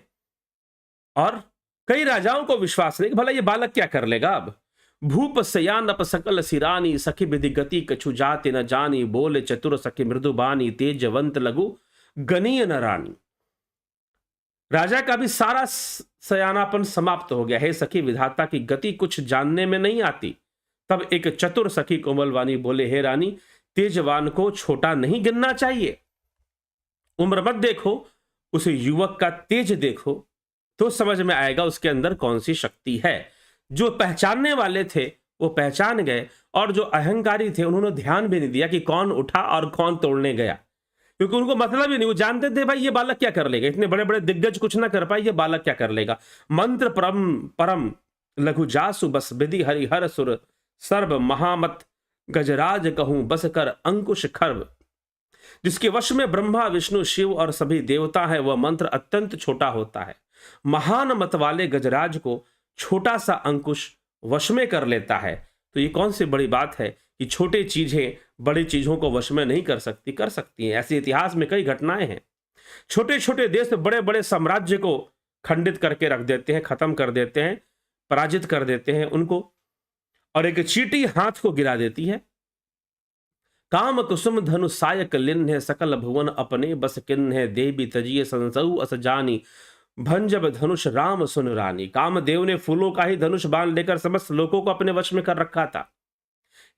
और कई राजाओं को विश्वास नहीं कि भला ये बालक क्या कर लेगा। अब भूप सयान अप सकल सिरानी, सखी विधि गति कछु जाति न जानी, बोले चतुर सखी मृदुबानी, तेजवंत लघु गनीय न रानी। राजा का भी सारा सयानापन समाप्त हो गया। हे सखी, विधाता की गति कुछ जानने में नहीं आती। तब एक चतुर सखी कोमलवानी बोले, हे रानी, तेजवान को छोटा नहीं गिनना चाहिए। उम्र मत देखो, उस युवक का तेज देखो तो समझ में आएगा उसके अंदर कौन सी शक्ति है। जो पहचानने वाले थे वो पहचान गए और जो अहंकारी थे उन्होंने ध्यान भी नहीं दिया कि कौन उठा और कौन तोड़ने गया, क्योंकि उनको मतलब ही नहीं। वो जानते थे भाई ये बालक क्या कर लेगा, इतने बड़े बड़े दिग्गज कुछ ना कर पाए, ये बालक क्या कर लेगा। मंत्र परम परम लघु जासु बस विधि हरिहर सुर सर्व महामत गजराज कहूं बस कर अंकुश खर्व। जिसके वश में ब्रह्मा विष्णु शिव और सभी देवता है वह मंत्र अत्यंत छोटा होता है। महान मत वाले गजराज को छोटा सा अंकुश वश में कर लेता है। तो ये कौन सी बड़ी बात है कि छोटे चीजें बड़ी चीजों को वश में नहीं कर सकती, कर सकती हैं। ऐसे इतिहास में कई घटनाएं हैं। छोटे छोटे देश बड़े बड़े साम्राज्य को खंडित करके रख देते हैं, खत्म कर देते हैं, पराजित कर देते हैं उनको, और एक चींटी हाथ को गिरा देती है। काम कुसुम धनु सायक लिन है, सकल भुवन अपने बस किन है, देवी तजिए संसऊ अस जानी, भंजब धनुष राम सुन रानी। कामदेव ने फूलों का ही धनुष बाण लेकर समस्त लोगों को अपने वश में कर रखा था।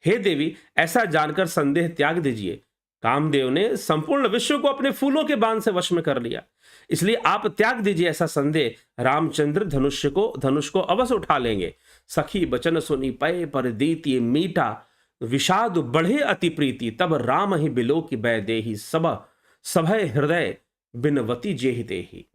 हे देवी, ऐसा जानकर संदेह त्याग दीजिए। कामदेव ने संपूर्ण विश्व को अपने फूलों के बाण से वश में कर लिया, इसलिए आप त्याग दीजिए ऐसा संदेह। रामचंद्र धनुष को अवश्य उठा लेंगे। सखी बचन सुनी पय पर दीति, मीठा विषाद बढ़े अति प्रीति, तब राम ही बिलो की बै देही, सभय हृदय बिनवती जेहि देही।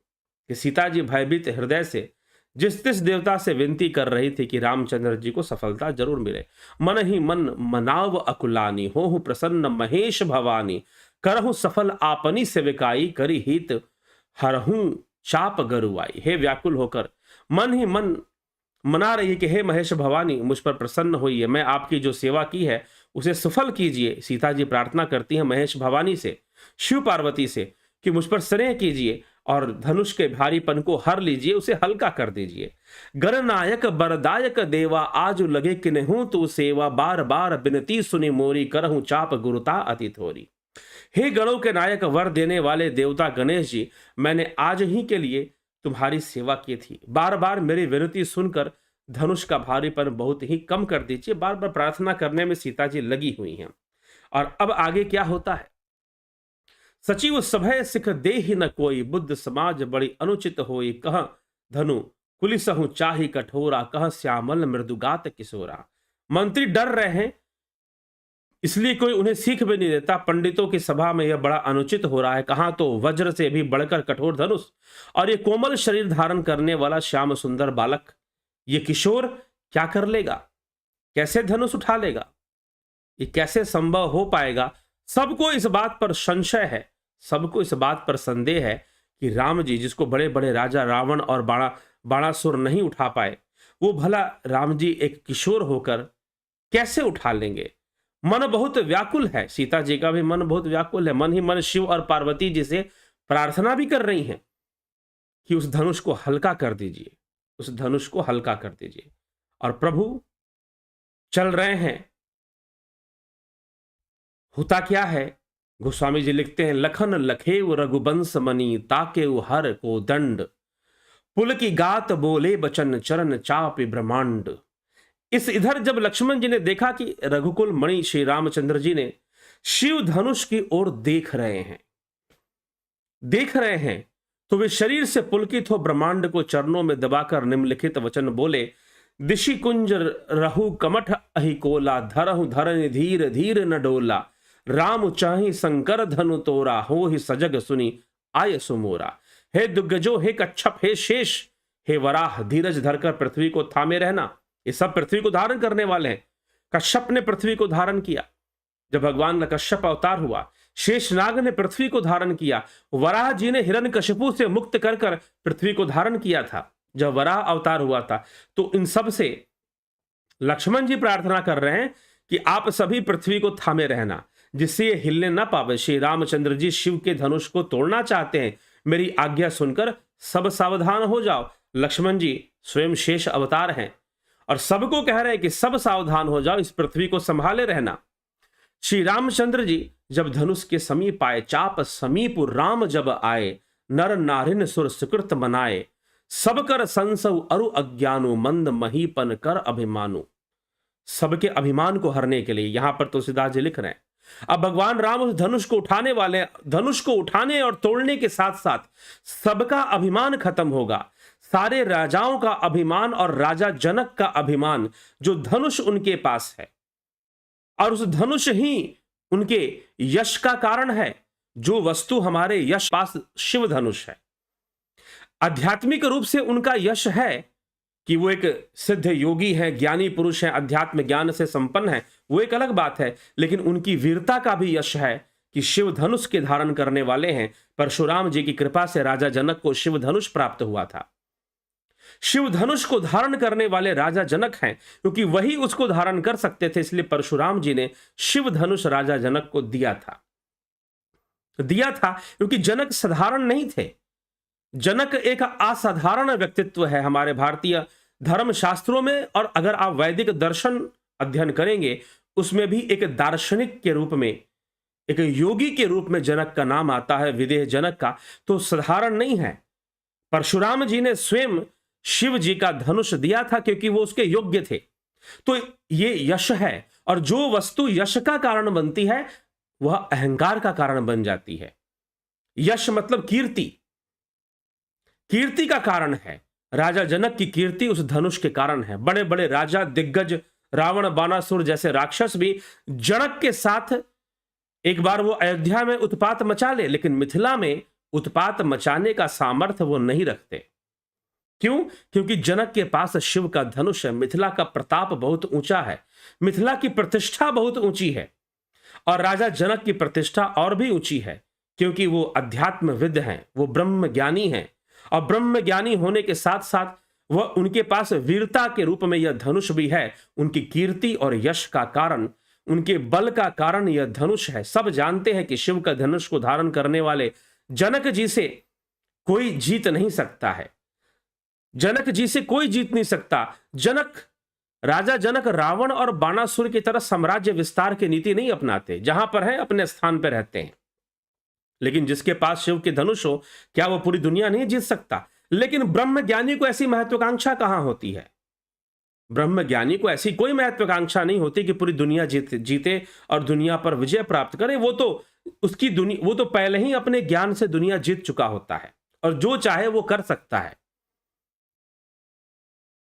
कि सीता जी भयभीत हृदय से जिस देवता से विनती कर रही थी कि रामचंद्र जी को सफलता जरूर मिले। मन ही मन मनाव अकुलानी, होहु प्रसन्न महेश भवानी, करहु सफल आपनी सेविकाई, करी हित हरहूं चाप गरुआई। हे व्याकुल होकर मन ही मन मना रही कि हे महेश भवानी, मुझ पर प्रसन्न होइए, मैं आपकी जो सेवा की है उसे सफल कीजिए। सीता जी प्रार्थना करती हैं महेश भवानी से, शिव पार्वती से, कि मुझ पर स्नेह कीजिए और धनुष के भारीपन को हर लीजिए, उसे हल्का कर दीजिए। गणनायक बरदायक देवा, आज लगे किन्हूं तू सेवा, बार बार बिनती सुनी मोरी, करहूं चाप गुरुता अति थोरी। हे गणों के नायक, वर देने वाले देवता गणेश जी, मैंने आज ही के लिए तुम्हारी सेवा की थी। बार बार मेरी विनती सुनकर धनुष का भारीपन बहुत ही कम कर दीजिए। बार बार प्रार्थना करने में सीता जी लगी हुई हैं। और अब आगे क्या होता है। सचिव सभय सिख देहि न कोई, बुद्ध समाज बड़ी अनुचित होई, कह धनु कुलिसहु चाही कठोरा, कह श्यामल मृदुगात किशोरा। मंत्री डर रहे हैं, इसलिए कोई उन्हें सीख भी नहीं देता। पंडितों की सभा में यह बड़ा अनुचित हो रहा है। कहां तो वज्र से भी बढ़कर कठोर धनुष, और ये कोमल शरीर धारण करने वाला श्याम सुंदर बालक, ये किशोर क्या कर लेगा, कैसे धनुष उठा लेगा, ये कैसे संभव हो पाएगा। सबको इस बात पर संशय है, सबको इस बात पर संदेह है कि राम जी, जिसको बड़े बड़े राजा रावण और बाणासुर नहीं उठा पाए, वो भला राम जी एक किशोर होकर कैसे उठा लेंगे। मन बहुत व्याकुल है, सीता जी का भी मन बहुत व्याकुल है। मन ही मन शिव और पार्वती जी से प्रार्थना भी कर रही हैं कि उस धनुष को हल्का कर दीजिए, उस धनुष को हल्का कर दीजिए। और प्रभु चल रहे हैं। होता क्या है, गोस्वामी जी लिखते हैं, लखन लखेव रघुबंश मनी, ताकेउ हर को दंड, पुल की गात बोले बचन, चरण चापि ब्रह्मांड। इस इधर जब लक्ष्मण जी ने देखा कि रघुकुल मणि श्री रामचंद्र जी ने शिव धनुष की ओर देख रहे हैं, तो वे शरीर से पुलकित हो ब्रह्मांड को चरणों में दबाकर निम्नलिखित वचन बोले, दिशि कुंज रहु कमठ अहिकोला, धरहु धरन धीर धीर न डोला, राम चाही शंकर धनु तोरा, हो ही सजग सुनी आय सुमोरा। हे दिग्गजो, हे कच्छप, हे शेष, हे वराह, धीरज धरकर पृथ्वी को थामे रहना। ये सब पृथ्वी को धारण करने वाले हैं। कश्यप ने पृथ्वी को धारण किया जब भगवान का कश्यप अवतार हुआ, शेषनाग ने पृथ्वी को धारण किया, वराह जी ने हिरण्यकशिपु से मुक्त कर पृथ्वी को धारण किया था जब वराह अवतार हुआ था। तो इन सब से लक्ष्मण जी प्रार्थना कर रहे हैं कि आप सभी पृथ्वी को थामे रहना। जिससे ये हिलने ना पावे। श्री रामचंद्र जी शिव के धनुष को तोड़ना चाहते हैं, मेरी आज्ञा सुनकर सब सावधान हो जाओ। लक्ष्मण जी स्वयं शेष अवतार हैं और सबको कह रहे हैं कि सब सावधान हो जाओ, इस पृथ्वी को संभाले रहना। श्री रामचंद्र जी जब धनुष के समीप आए, चाप समीप राम जब आए, नर नारिन सुर सुकृत मनाए, सब कर संसव अरु अज्ञानु, मंद महीपन कर अभिमानु। सबके अभिमान को हरने के लिए यहां पर तुलसीदास जी लिख रहे हैं। अब भगवान राम उस धनुष को उठाने वाले, धनुष को उठाने और तोड़ने के साथ साथ सबका अभिमान खत्म होगा। सारे राजाओं का अभिमान और राजा जनक का अभिमान, जो धनुष उनके पास है और उस धनुष ही उनके यश का कारण है। जो वस्तु हमारे यश पास शिव धनुष है। आध्यात्मिक रूप से उनका यश है कि वो एक सिद्ध योगी है, ज्ञानी पुरुष है, अध्यात्म ज्ञान से संपन्न है, वो एक अलग बात है। लेकिन उनकी वीरता का भी यश है कि शिव धनुष के धारण करने वाले हैं। परशुराम जी की कृपा से राजा जनक को शिव धनुष प्राप्त हुआ था। शिव धनुष को धारण करने वाले राजा जनक हैं, क्योंकि वही उसको धारण कर सकते थे, इसलिए परशुराम जी ने शिव धनुष राजा जनक को दिया था। क्योंकि जनक साधारण नहीं थे। जनक एक असाधारण व्यक्तित्व है हमारे भारतीय धर्म शास्त्रों में, और अगर आप वैदिक दर्शन अध्ययन करेंगे उसमें भी एक दार्शनिक के रूप में, एक योगी के रूप में जनक का नाम आता है, विदेह जनक का। तो साधारण नहीं है। परशुराम जी ने स्वयं शिव जी का धनुष दिया था क्योंकि वो उसके योग्य थे। तो ये यश है, और जो वस्तु यश का कारण बनती है वह अहंकार का कारण बन जाती है। यश मतलब कीर्ति, कीर्ति का कारण है। राजा जनक की कीर्ति उस धनुष के कारण है। बड़े बड़े राजा दिग्गज, रावण बानासुर जैसे राक्षस भी जनक के साथ एक बार वो अयोध्या में उत्पात मचा ले, लेकिन मिथिला में उत्पात मचाने का सामर्थ्य वो नहीं रखते। क्यों? क्योंकि जनक के पास शिव का धनुष है। मिथिला का प्रताप बहुत ऊंचा है, मिथिला की प्रतिष्ठा बहुत ऊंची है, और राजा जनक की प्रतिष्ठा और भी ऊंची है, क्योंकि वो अध्यात्मविद हैं, वो ब्रह्म ज्ञानी हैं। और ब्रह्म ज्ञानी होने के साथ साथ वह, उनके पास वीरता के रूप में यह धनुष भी है। उनकी कीर्ति और यश का कारण, उनके बल का कारण यह धनुष है। सब जानते हैं कि शिव का धनुष को धारण करने वाले जनक जी से कोई जीत नहीं सकता है। जनक जी से कोई जीत नहीं सकता। राजा जनक रावण और बाणासुर की तरह साम्राज्य विस्तार की नीति नहीं अपनाते। जहां पर है अपने स्थान पर रहते हैं। लेकिन जिसके पास शिव के धनुष हो, क्या वो पूरी दुनिया नहीं जीत सकता? लेकिन ब्रह्म ज्ञानी को ऐसी महत्वाकांक्षा कहां होती है? ब्रह्म ज्ञानी को ऐसी कोई महत्वाकांक्षा नहीं होती कि पूरी दुनिया जीते और दुनिया पर विजय प्राप्त करे। वो तो पहले ही अपने ज्ञान से दुनिया जीत चुका होता है, और जो चाहे वो कर सकता है।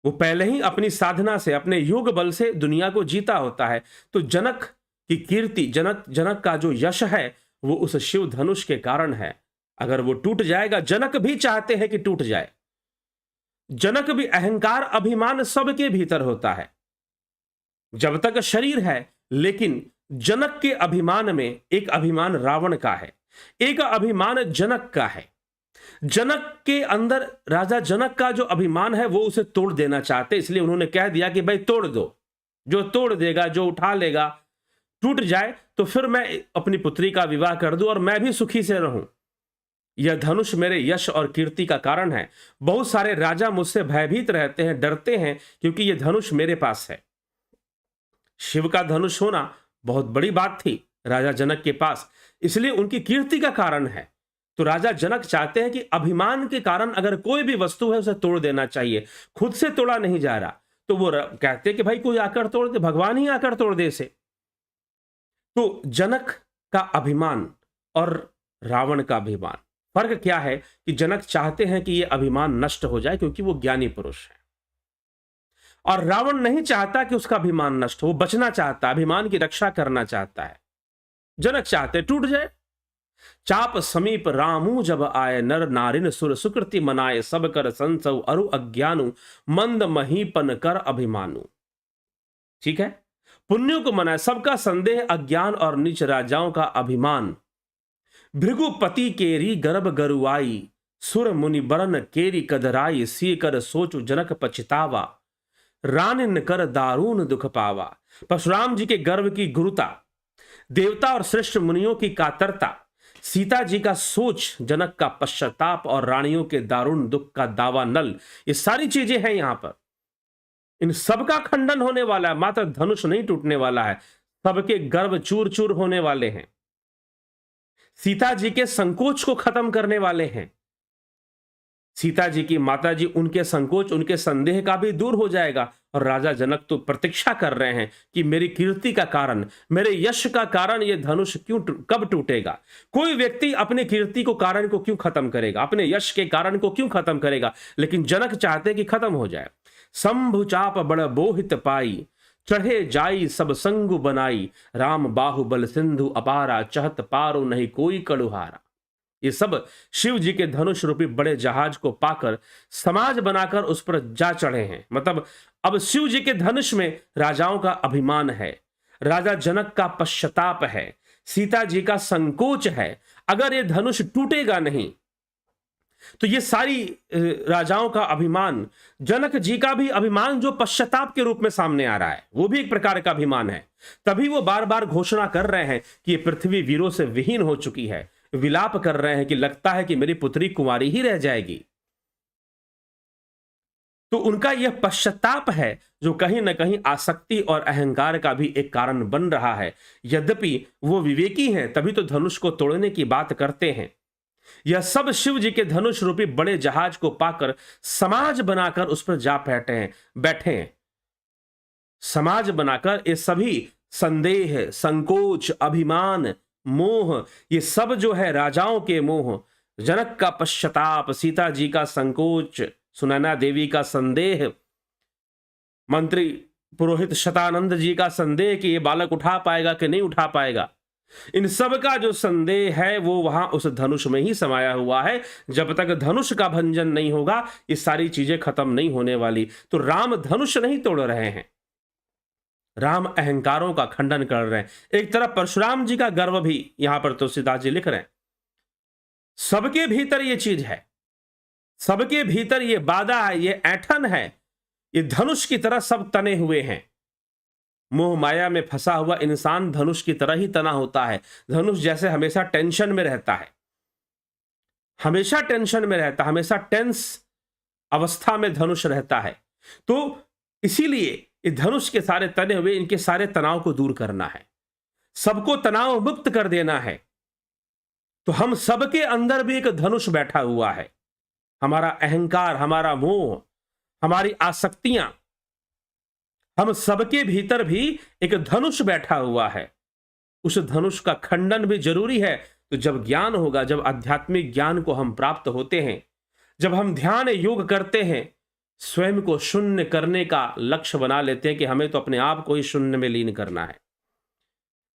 वो पहले ही अपनी साधना से, अपने योग बल से दुनिया को जीता होता है। तो जनक की कीर्ति, जनक का जो यश है, वो उस शिव धनुष के कारण है। अगर वो टूट जाएगा, जनक भी चाहते हैं कि टूट जाए। जनक भी, अहंकार अभिमान सबके भीतर होता है जब तक शरीर है। लेकिन जनक के अभिमान में एक अभिमान रावण का है, एक अभिमान जनक का है। जनक के अंदर, राजा जनक का जो अभिमान है वो उसे तोड़ देना चाहते, इसलिए उन्होंने कह दिया कि भाई तोड़ दो। जो तोड़ देगा, जो उठा लेगा, टूट जाए, तो फिर मैं अपनी पुत्री का विवाह कर दूं और मैं भी सुखी से रहूं। यह धनुष मेरे यश और कीर्ति का कारण है। बहुत सारे राजा मुझसे भयभीत रहते हैं, डरते हैं, क्योंकि यह धनुष मेरे पास है। शिव का धनुष होना बहुत बड़ी बात थी राजा जनक के पास, इसलिए उनकी कीर्ति का कारण है। तो राजा जनक चाहते हैं कि अभिमान के कारण अगर कोई भी वस्तु है उसे तोड़ देना चाहिए। खुद से तोड़ा नहीं जा रहा, तो वो कहते हैं कि भाई कोई आकर तोड़ दे, भगवान ही आकर तोड़ दे इसे। तो जनक का अभिमान और रावण का अभिमान, फर्क क्या है कि जनक चाहते हैं कि यह अभिमान नष्ट हो जाए क्योंकि वो ज्ञानी पुरुष है, और रावण नहीं चाहता कि उसका अभिमान नष्ट हो, वो बचना चाहता है, अभिमान की रक्षा करना चाहता है। जनक चाहते टूट जाए। चाप समीप रामू जब आए, नर नारिन सुर सुकृति मनाए, सब कर संसव अरु अज्ञानु, मंद महीपन कर अभिमानु। ठीक है, पुण्यों को मनाए, सबका संदेह अज्ञान और नीच राजाओं का अभिमान। भृगुपति केरी गर्भ गरुआई, सुर मुनि बरन केरी कदराई, सी कर सोचु जनक पछतावा, रानिन कर दारूण दुख पावा। परशुराम जी के गर्भ की गुरुता, देवता और श्रेष्ठ मुनियों की कातरता, सीता जी का सोच, जनक का पश्चाताप और रानियों के दारुण दुख का दावा नल, ये सारी चीजें हैं यहां पर। इन सबका खंडन होने वाला है, मात्र धनुष नहीं टूटने वाला है, सबके गर्व चूर चूर होने वाले हैं, सीता जी के संकोच को खत्म करने वाले हैं। सीता जी की माता जी, उनके संकोच, उनके संदेह का भी दूर हो जाएगा। और राजा जनक तो प्रतीक्षा कर रहे हैं कि मेरी कीर्ति का कारण, मेरे यश का कारण ये धनुष कब टूटेगा। कोई व्यक्ति अपने कीर्ति को कारण को क्यों खत्म करेगा, अपने यश के कारण को क्यों खत्म करेगा, लेकिन जनक चाहते कि खत्म हो जाए। शंभु चाप बड़ बोहित पाई, चढ़े जाई सब संगु बनाई, राम बाहुबल सिंधु अपारा, चहत पारो नहीं कोई कड़ुहारा। ये सब शिव जी के धनुष रूपी बड़े जहाज को पाकर समाज बनाकर उस पर जा चढ़े हैं। मतलब अब शिव जी के धनुष में राजाओं का अभिमान है, राजा जनक का पश्चाताप है, सीता जी का संकोच है। अगर ये धनुष टूटेगा नहीं तो ये सारी राजाओं का अभिमान, जनक जी का भी अभिमान जो पश्चाताप के रूप में सामने आ रहा है, वो भी एक प्रकार का अभिमान है। तभी वो बार बार घोषणा कर रहे हैं कि ये पृथ्वी वीरों से विहीन हो चुकी है, विलाप कर रहे हैं कि लगता है कि मेरी पुत्री कुंवारी ही रह जाएगी। तो उनका यह पश्चाताप है जो कहीं ना कहीं आसक्ति और अहंकार का भी एक कारण बन रहा है। यद्यपि वो विवेकी हैं, तभी तो धनुष को तोड़ने की बात करते हैं। यह सब शिव जी के धनुष रूपी बड़े जहाज को पाकर समाज बनाकर उस पर जा बैठे हैं। समाज बनाकर ये सभी संदेह, संकोच, अभिमान, मोह, ये सब जो है राजाओं के मोह, जनक का पश्चाताप, सीता जी का संकोच, सुनैना देवी का संदेह, मंत्री पुरोहित शतानंद जी का संदेह कि ये बालक उठा पाएगा कि नहीं उठा पाएगा, इन सब का जो संदेह है वो वहां उस धनुष में ही समाया हुआ है। जब तक धनुष का भंजन नहीं होगा ये सारी चीजें खत्म नहीं होने वाली। तो राम धनुष नहीं तोड़ रहे हैं, राम अहंकारों का खंडन कर रहे हैं। एक तरफ परशुराम जी का गर्व भी यहां पर तुलसीदास जी लिख रहे हैं। सबके भीतर ये चीज है, सबके भीतर ये बाधा है, ये ऐठन है, ये धनुष की तरह सब तने हुए हैं। मोह माया में फंसा हुआ इंसान धनुष की तरह ही तना होता है। धनुष जैसे हमेशा टेंशन में रहता है, हमेशा टेंशन में रहता है, हमेशा टेंस अवस्था में धनुष रहता है। तो इसीलिए ये धनुष के सारे तने हुए, इनके सारे तनाव को दूर करना है, सबको तनाव मुक्त कर देना है। तो हम सबके अंदर भी एक धनुष बैठा हुआ है, हमारा अहंकार, हमारा मोह, हमारी आसक्तियां, हम सबके भीतर भी एक धनुष बैठा हुआ है। उस धनुष का खंडन भी जरूरी है। तो जब ज्ञान होगा, जब आध्यात्मिक ज्ञान को हम प्राप्त होते हैं, जब हम ध्यान योग करते हैं, स्वयं को शून्य करने का लक्ष्य बना लेते हैं कि हमें तो अपने आप को ही शून्य में लीन करना है,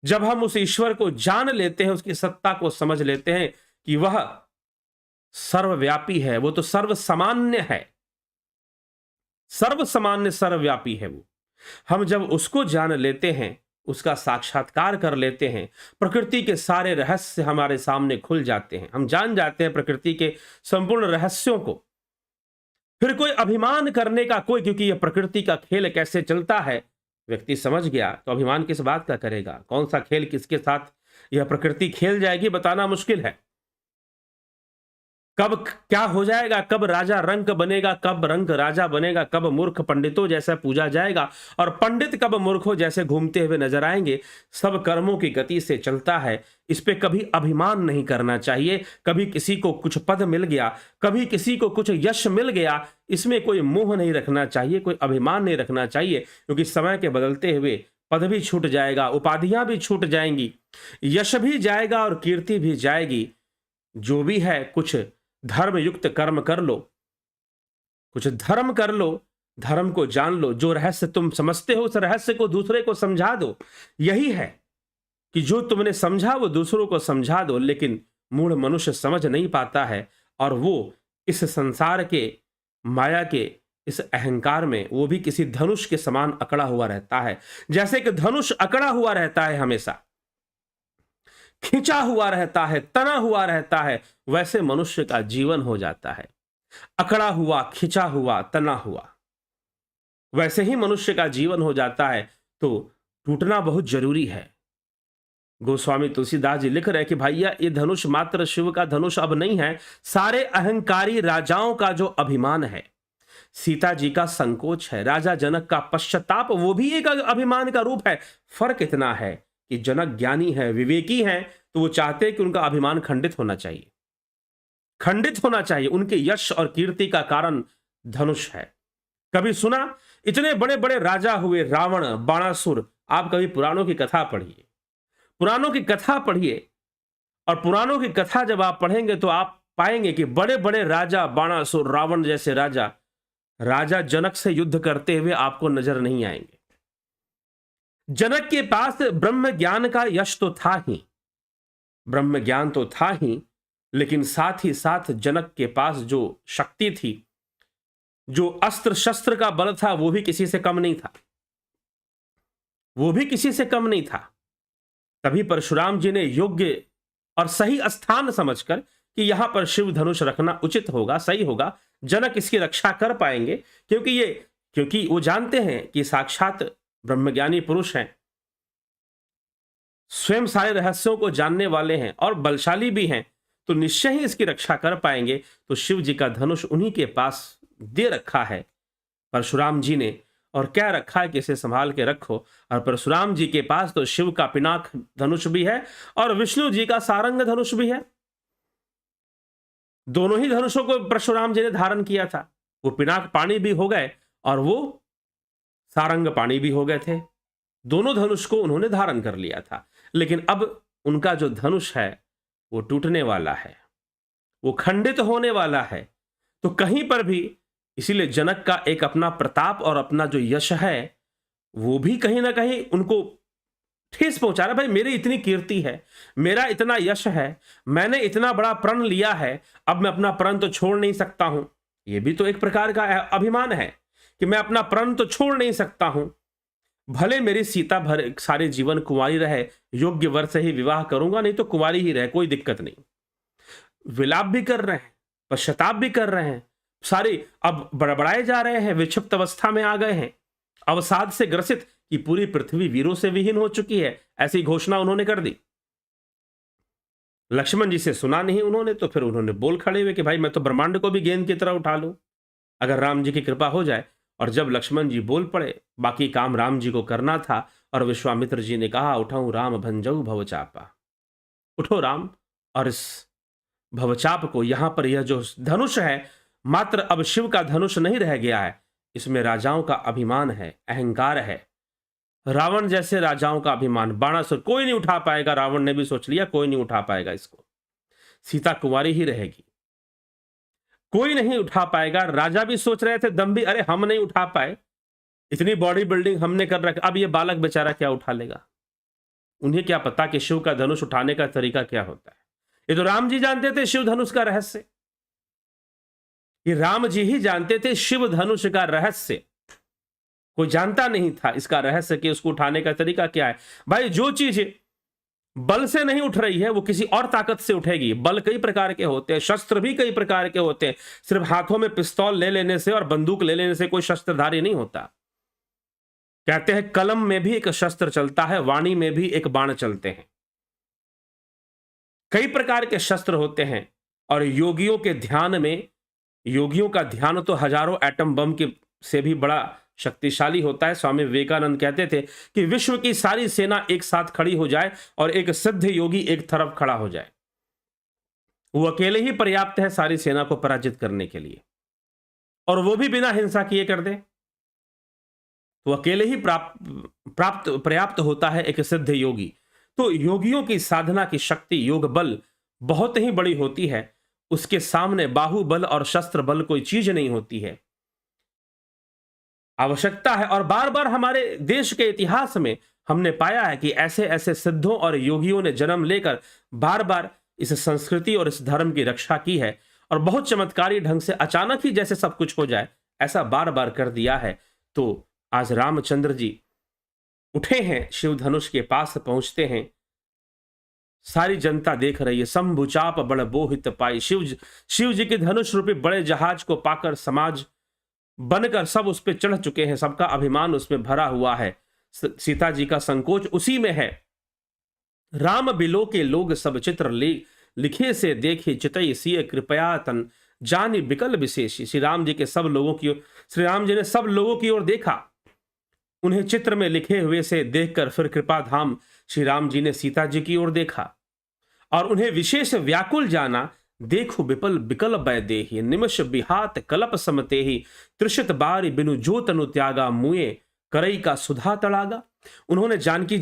जब हम उस ईश्वर को जान लेते हैं, उसकी सत्ता को समझ लेते हैं कि वह सर्वव्यापी है, वो तो सर्वसामान्य है, सर्वसामान्य सर्वव्यापी है वो। हम जब उसको जान लेते हैं, उसका साक्षात्कार कर लेते हैं, प्रकृति के सारे रहस्य हमारे सामने खुल जाते हैं, हम जान जाते हैं प्रकृति के संपूर्ण रहस्यों को। फिर कोई अभिमान करने का क्योंकि यह प्रकृति का खेल कैसे चलता है व्यक्ति समझ गया, तो अभिमान किस बात का करेगा। कौन सा खेल किसके साथ यह प्रकृति खेल जाएगी बताना मुश्किल है। कब क्या हो जाएगा, कब राजा रंक बनेगा, कब रंक राजा बनेगा, कब मूर्ख पंडितों जैसा पूजा जाएगा और पंडित कब मूर्खों जैसे घूमते हुए नजर आएंगे, सब कर्मों की गति से चलता है। इस पे कभी अभिमान नहीं करना चाहिए। कभी किसी को कुछ पद मिल गया, कभी किसी को कुछ यश मिल गया, इसमें कोई मोह नहीं रखना चाहिए, कोई अभिमान नहीं रखना चाहिए, क्योंकि समय के बदलते हुए पद भी छूट जाएगा, उपाधियां भी छूट जाएंगी, यश भी जाएगा और कीर्ति भी जाएगी। जो भी है कुछ धर्म युक्त कर्म कर लो, कुछ धर्म कर लो, धर्म को जान लो, जो रहस्य तुम समझते हो उस रहस्य को दूसरे को समझा दो। यही है कि जो तुमने समझा वो दूसरों को समझा दो। लेकिन मूढ़ मनुष्य समझ नहीं पाता है और वो इस संसार के माया के इस अहंकार में वो भी किसी धनुष के समान अकड़ा हुआ रहता है। जैसे कि धनुष अकड़ा हुआ रहता है, हमेशा खिंचा हुआ रहता है, तना हुआ रहता है, वैसे मनुष्य का जीवन हो जाता है, अकड़ा हुआ, खिंचा हुआ, तना हुआ, वैसे ही मनुष्य का जीवन हो जाता है। तो टूटना बहुत जरूरी है। गोस्वामी तुलसीदास जी लिख रहे हैं कि भैया ये धनुष मात्र शिव का धनुष अब नहीं है, सारे अहंकारी राजाओं का जो अभिमान है, सीता जी का संकोच है, राजा जनक का पश्चाताप, वो भी एक अभिमान का रूप है। फर्क इतना है कि जनक ज्ञानी है, विवेकी है, तो वो चाहते हैं कि उनका अभिमान खंडित होना चाहिए, खंडित होना चाहिए। उनके यश और कीर्ति का कारण धनुष है। कभी सुना इतने बड़े बड़े राजा हुए, रावण, बाणासुर। आप कभी पुराणों की कथा पढ़िए, पुराणों की कथा पढ़िए, और पुराणों की कथा जब आप पढ़ेंगे तो आप पाएंगे कि बड़े बड़े राजा, बाणासुर, रावण जैसे राजा, राजा जनक से युद्ध करते हुए आपको नजर नहीं आएंगे। जनक के पास ब्रह्म ज्ञान का यश तो था ही, ब्रह्म ज्ञान तो था ही, लेकिन साथ ही साथ जनक के पास जो शक्ति थी, जो अस्त्र शस्त्र का बल था, वो भी किसी से कम नहीं था, वो भी किसी से कम नहीं था। तभी परशुराम जी ने योग्य और सही स्थान समझकर कि यहां पर शिव धनुष रखना उचित होगा, सही होगा, जनक इसकी रक्षा कर पाएंगे, क्योंकि वो जानते हैं कि साक्षात ब्रह्मज्ञानी पुरुष हैं, स्वयं सारे रहस्यों को जानने वाले हैं और बलशाली भी हैं, तो निश्चय ही इसकी रक्षा कर पाएंगे। तो शिव जी का धनुष उन्हीं के पास दे रखा है परशुराम जी ने, और क्या रखा है कि इसे संभाल के रखो। और परशुराम जी के पास तो शिव का पिनाक धनुष भी है और विष्णु जी का सारंग धनुष भी है। दोनों ही धनुषों को परशुराम जी ने धारण किया था। वो पिनाक पाणी भी हो गए और वो सारंग पाणी भी हो गए थे। दोनों धनुष को उन्होंने धारण कर लिया था, लेकिन अब उनका जो धनुष है वो टूटने वाला है, वो खंडित होने वाला है। तो कहीं पर भी इसीलिए जनक का एक अपना प्रताप और अपना जो यश है वो भी कहीं ना कहीं उनको ठेस पहुंचा रहा। भाई मेरी इतनी कीर्ति है, मेरा इतना यश है, मैंने इतना बड़ा प्रण लिया है, अब मैं अपना प्रण तो छोड़ नहीं सकता हूं। ये भी तो एक प्रकार का अभिमान है कि मैं अपना प्रण तो छोड़ नहीं सकता हूं। भले मेरी सीता भर सारे जीवन कुंवारी रहे, योग्य वर से ही विवाह करूंगा, नहीं तो कुंवारी ही रहे, कोई दिक्कत नहीं। विलाप भी कर रहे हैं, पश्चाताप भी कर रहे हैं, सारे अब बड़बड़ाए जा रहे हैं, विक्षिप्त अवस्था में आ गए हैं, अवसाद से ग्रसित कि पूरी पृथ्वी वीरों से विहीन हो चुकी है, ऐसी घोषणा उन्होंने कर दी। लक्ष्मण जी से सुना नहीं उन्होंने, तो फिर उन्होंने बोल खड़े हुए कि भाई मैं तो ब्रह्मांड को भी गेंद की तरह उठा लूं अगर राम जी की कृपा हो जाए। और जब लक्ष्मण जी बोल पड़े, बाकी काम राम जी को करना था, और विश्वामित्र जी ने कहा उठाऊं राम भंजऊ भवचापा, उठो राम और इस भवचाप को, यहां पर यह जो धनुष है मात्र अब शिव का धनुष नहीं रह गया है, इसमें राजाओं का अभिमान है, अहंकार है, रावण जैसे राजाओं का अभिमान। बाणासुर कोई नहीं उठा पाएगा, रावण ने भी सोच लिया कोई नहीं उठा पाएगा इसको, सीता कुंवारी ही रहेगी, कोई नहीं उठा पाएगा। राजा भी सोच रहे थे दम्भी, अरे हम नहीं उठा पाए, इतनी बॉडी बिल्डिंग हमने कर रखी, अब ये बालक बेचारा क्या उठा लेगा। उन्हें क्या पता कि शिव का धनुष उठाने का तरीका क्या होता है। ये तो राम जी जानते थे शिव धनुष का रहस्य, ये राम जी ही जानते थे शिव धनुष का रहस्य, कोई जानता नहीं था इसका रहस्य कि उसको उठाने का तरीका क्या है। भाई जो चीज बल से नहीं उठ रही है वो किसी और ताकत से उठेगी। बल कई प्रकार के होते हैं, शस्त्र भी कई प्रकार के होते हैं, सिर्फ हाथों में पिस्तौल ले लेने से और बंदूक ले लेने से कोई शस्त्रधारी नहीं होता। कहते हैं कलम में भी एक शस्त्र चलता है, वाणी में भी एक बाण चलते हैं, कई प्रकार के शस्त्र होते हैं। और योगियों के ध्यान में, योगियों का ध्यान तो हजारों एटम बम के से भी बड़ा शक्तिशाली होता है। स्वामी विवेकानंद कहते थे कि विश्व की सारी सेना एक साथ खड़ी हो जाए और एक सिद्ध योगी एक तरफ खड़ा हो जाए, वो अकेले ही पर्याप्त है सारी सेना को पराजित करने के लिए, और वो भी बिना हिंसा किए कर दे, तो अकेले ही पर्याप्त होता है एक सिद्ध योगी। तो योगियों की साधना की शक्ति, योग बल बहुत ही बड़ी होती है, उसके सामने बाहुबल और शस्त्र बल कोई चीज नहीं होती है। आवश्यकता है, और बार बार हमारे देश के इतिहास में हमने पाया है कि ऐसे ऐसे सिद्धों और योगियों ने जन्म लेकर बार बार इस संस्कृति और इस धर्म की रक्षा की है, और बहुत चमत्कारी ढंग से अचानक ही जैसे सब कुछ हो जाए ऐसा बार बार कर दिया है। तो आज रामचंद्र जी उठे हैं, शिव धनुष के पास पहुंचते हैं, सारी जनता देख रही है, शंभुचाप बड़ बोहित पाई, शिव जी के धनुष रूपी बड़े जहाज को पाकर समाज बनकर सब उस पर चढ़ चुके हैं, सबका अभिमान उसमें भरा हुआ है। सीता जी का संकोच उसी में है, राम बिलो के लोग सब चित्र लिखे से देखे चितई सिय कृपया तन जानी विकल विशेषी। श्री राम जी के सब लोगों की श्री राम जी ने सब लोगों की ओर देखा, उन्हें चित्र में लिखे हुए से देखकर फिर कृपा धाम श्री राम जी ने सीता जी की ओर देखा और उन्हें विशेष व्याकुल जाना। देखो विपल विकल बै देहि निमिष बिहात कलप समतेहि त्रिषित बारी बिनु जो तनु त्यागा मुए करई का सुधा तड़ागा। उन्होंने जानकी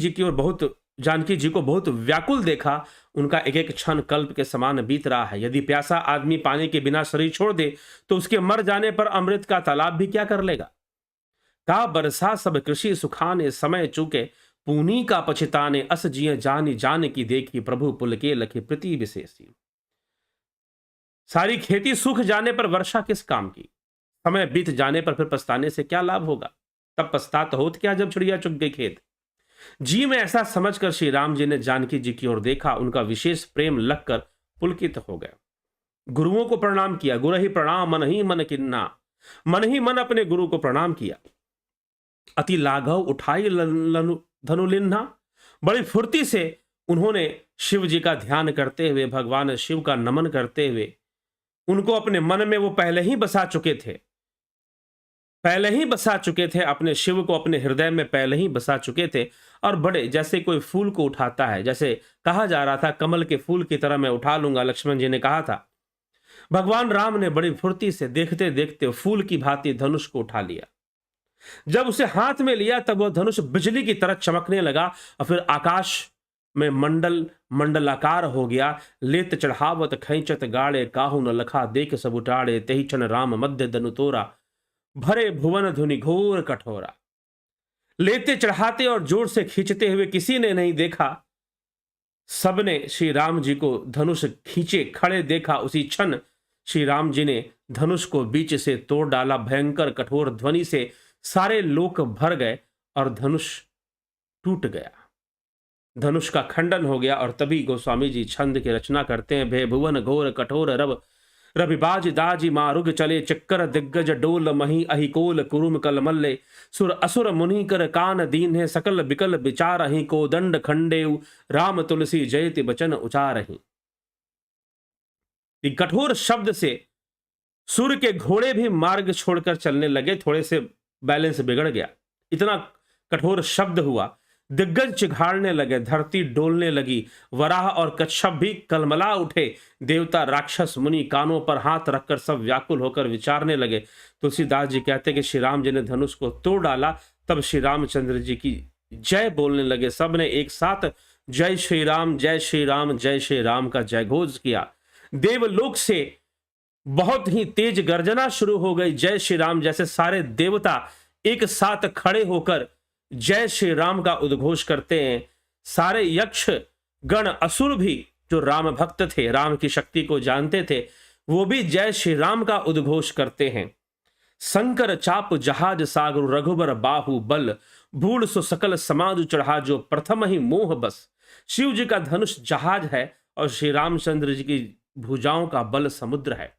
जी को बहुत व्याकुल देखा। उनका एक एक क्षण कल्प के समान बीत रहा है। यदि प्यासा आदमी पानी के बिना शरीर छोड़ दे तो उसके मर जाने पर अमृत का तालाब भी क्या कर लेगा। का बरसा सब कृषि सुखाने समय चूके पूनी का पछिताने अस जिय जानी जान की देखी प्रभु पुल के लखे प्रीति विशेषी। सारी खेती सूख जाने पर वर्षा किस काम की, समय बीत जाने पर फिर पछताने से क्या लाभ होगा। तब पछतात होत क्या जब चिड़िया चुग गई खेत। जी में ऐसा समझकर श्री राम जी ने जानकी जी की ओर देखा, उनका विशेष प्रेम लगकर पुलकित हो गया। गुरुओं को प्रणाम किया, गुरु ही प्रणाम मन ही मन किन्ना, मन ही मन अपने गुरु को प्रणाम किया। अति लाघव उठाई धनुलिन्हा, बड़ी फुर्ती से उन्होंने शिव जी का ध्यान करते हुए, भगवान शिव का नमन करते हुए, उनको अपने मन में वो पहले ही बसा चुके थे, अपने शिव को अपने हृदय में पहले ही बसा चुके थे। और बड़े जैसे कोई फूल को उठाता है, जैसे कहा जा रहा था कमल के फूल की तरह मैं उठा लूंगा, लक्ष्मण जी ने कहा था। भगवान राम ने बड़ी फुर्ती से देखते देखते फूल की भांति धनुष को उठा लिया। जब उसे हाथ में लिया तब वह धनुष बिजली की तरह चमकने लगा और फिर आकाश में मंडलाकार हो गया। लेत चढ़ावत खैंचत गाड़े काहू न लखा देख सब उटाड़े तेहि क्षण राम मध्य दनु तोरा भरे भुवन धुनि घोर कठोरा। लेते चढ़ाते और जोर से खींचते हुए किसी ने नहीं देखा, सबने श्री राम जी को धनुष खींचे खड़े देखा। उसी क्षण श्री राम जी ने धनुष को बीच से तोड़ डाला। भयंकर कठोर ध्वनि से सारे लोक भर गए और धनुष टूट गया, धनुष का खंडन हो गया। और तभी गोस्वामी जी छंद की रचना करते हैं। भे भुवन घोर कठोर रविबाज दाजी मारुग चले चक्कर दिग्गज डोल मही अहिकोल कुरुम कल मल्ले सुर असुर मुनि कर कान दीन है सकल बिकल विचार ही को दंड खंडेव राम तुलसी जयति बचन उचारहि। कठोर शब्द से सूर्य के घोड़े भी मार्ग छोड़कर चलने लगे, थोड़े से बैलेंस बिगड़ गया, इतना कठोर शब्द हुआ। दिग्गज चिघाड़ने लगे, धरती डोलने लगी, वराह और कच्छप भी कलमला उठे। देवता राक्षस मुनि कानों पर हाथ रखकर सब व्याकुल होकर विचारने लगे। तुलसीदास जी कहते कि श्री राम जी ने धनुष को तोड़ डाला। तब श्री रामचंद्र जी की जय बोलने लगे। सब ने एक साथ जय श्री राम जय श्री राम जय श्री राम का जय घोष किया। देवलोक से बहुत ही तेज गर्जना शुरू हो गई। जय श्री राम जैसे सारे देवता एक साथ खड़े होकर जय श्री राम का उद्घोष करते हैं। सारे यक्ष गण असुर भी जो राम भक्त थे, राम की शक्ति को जानते थे, वो भी जय श्री राम का उद्घोष करते हैं। शंकर चाप जहाज सागर रघुबर बाहु बल भूल सो सकल समाज चढ़ा जो प्रथम ही मोह बस। शिव जी का धनुष जहाज है और श्री रामचंद्र जी की भुजाओं का बल समुद्र है।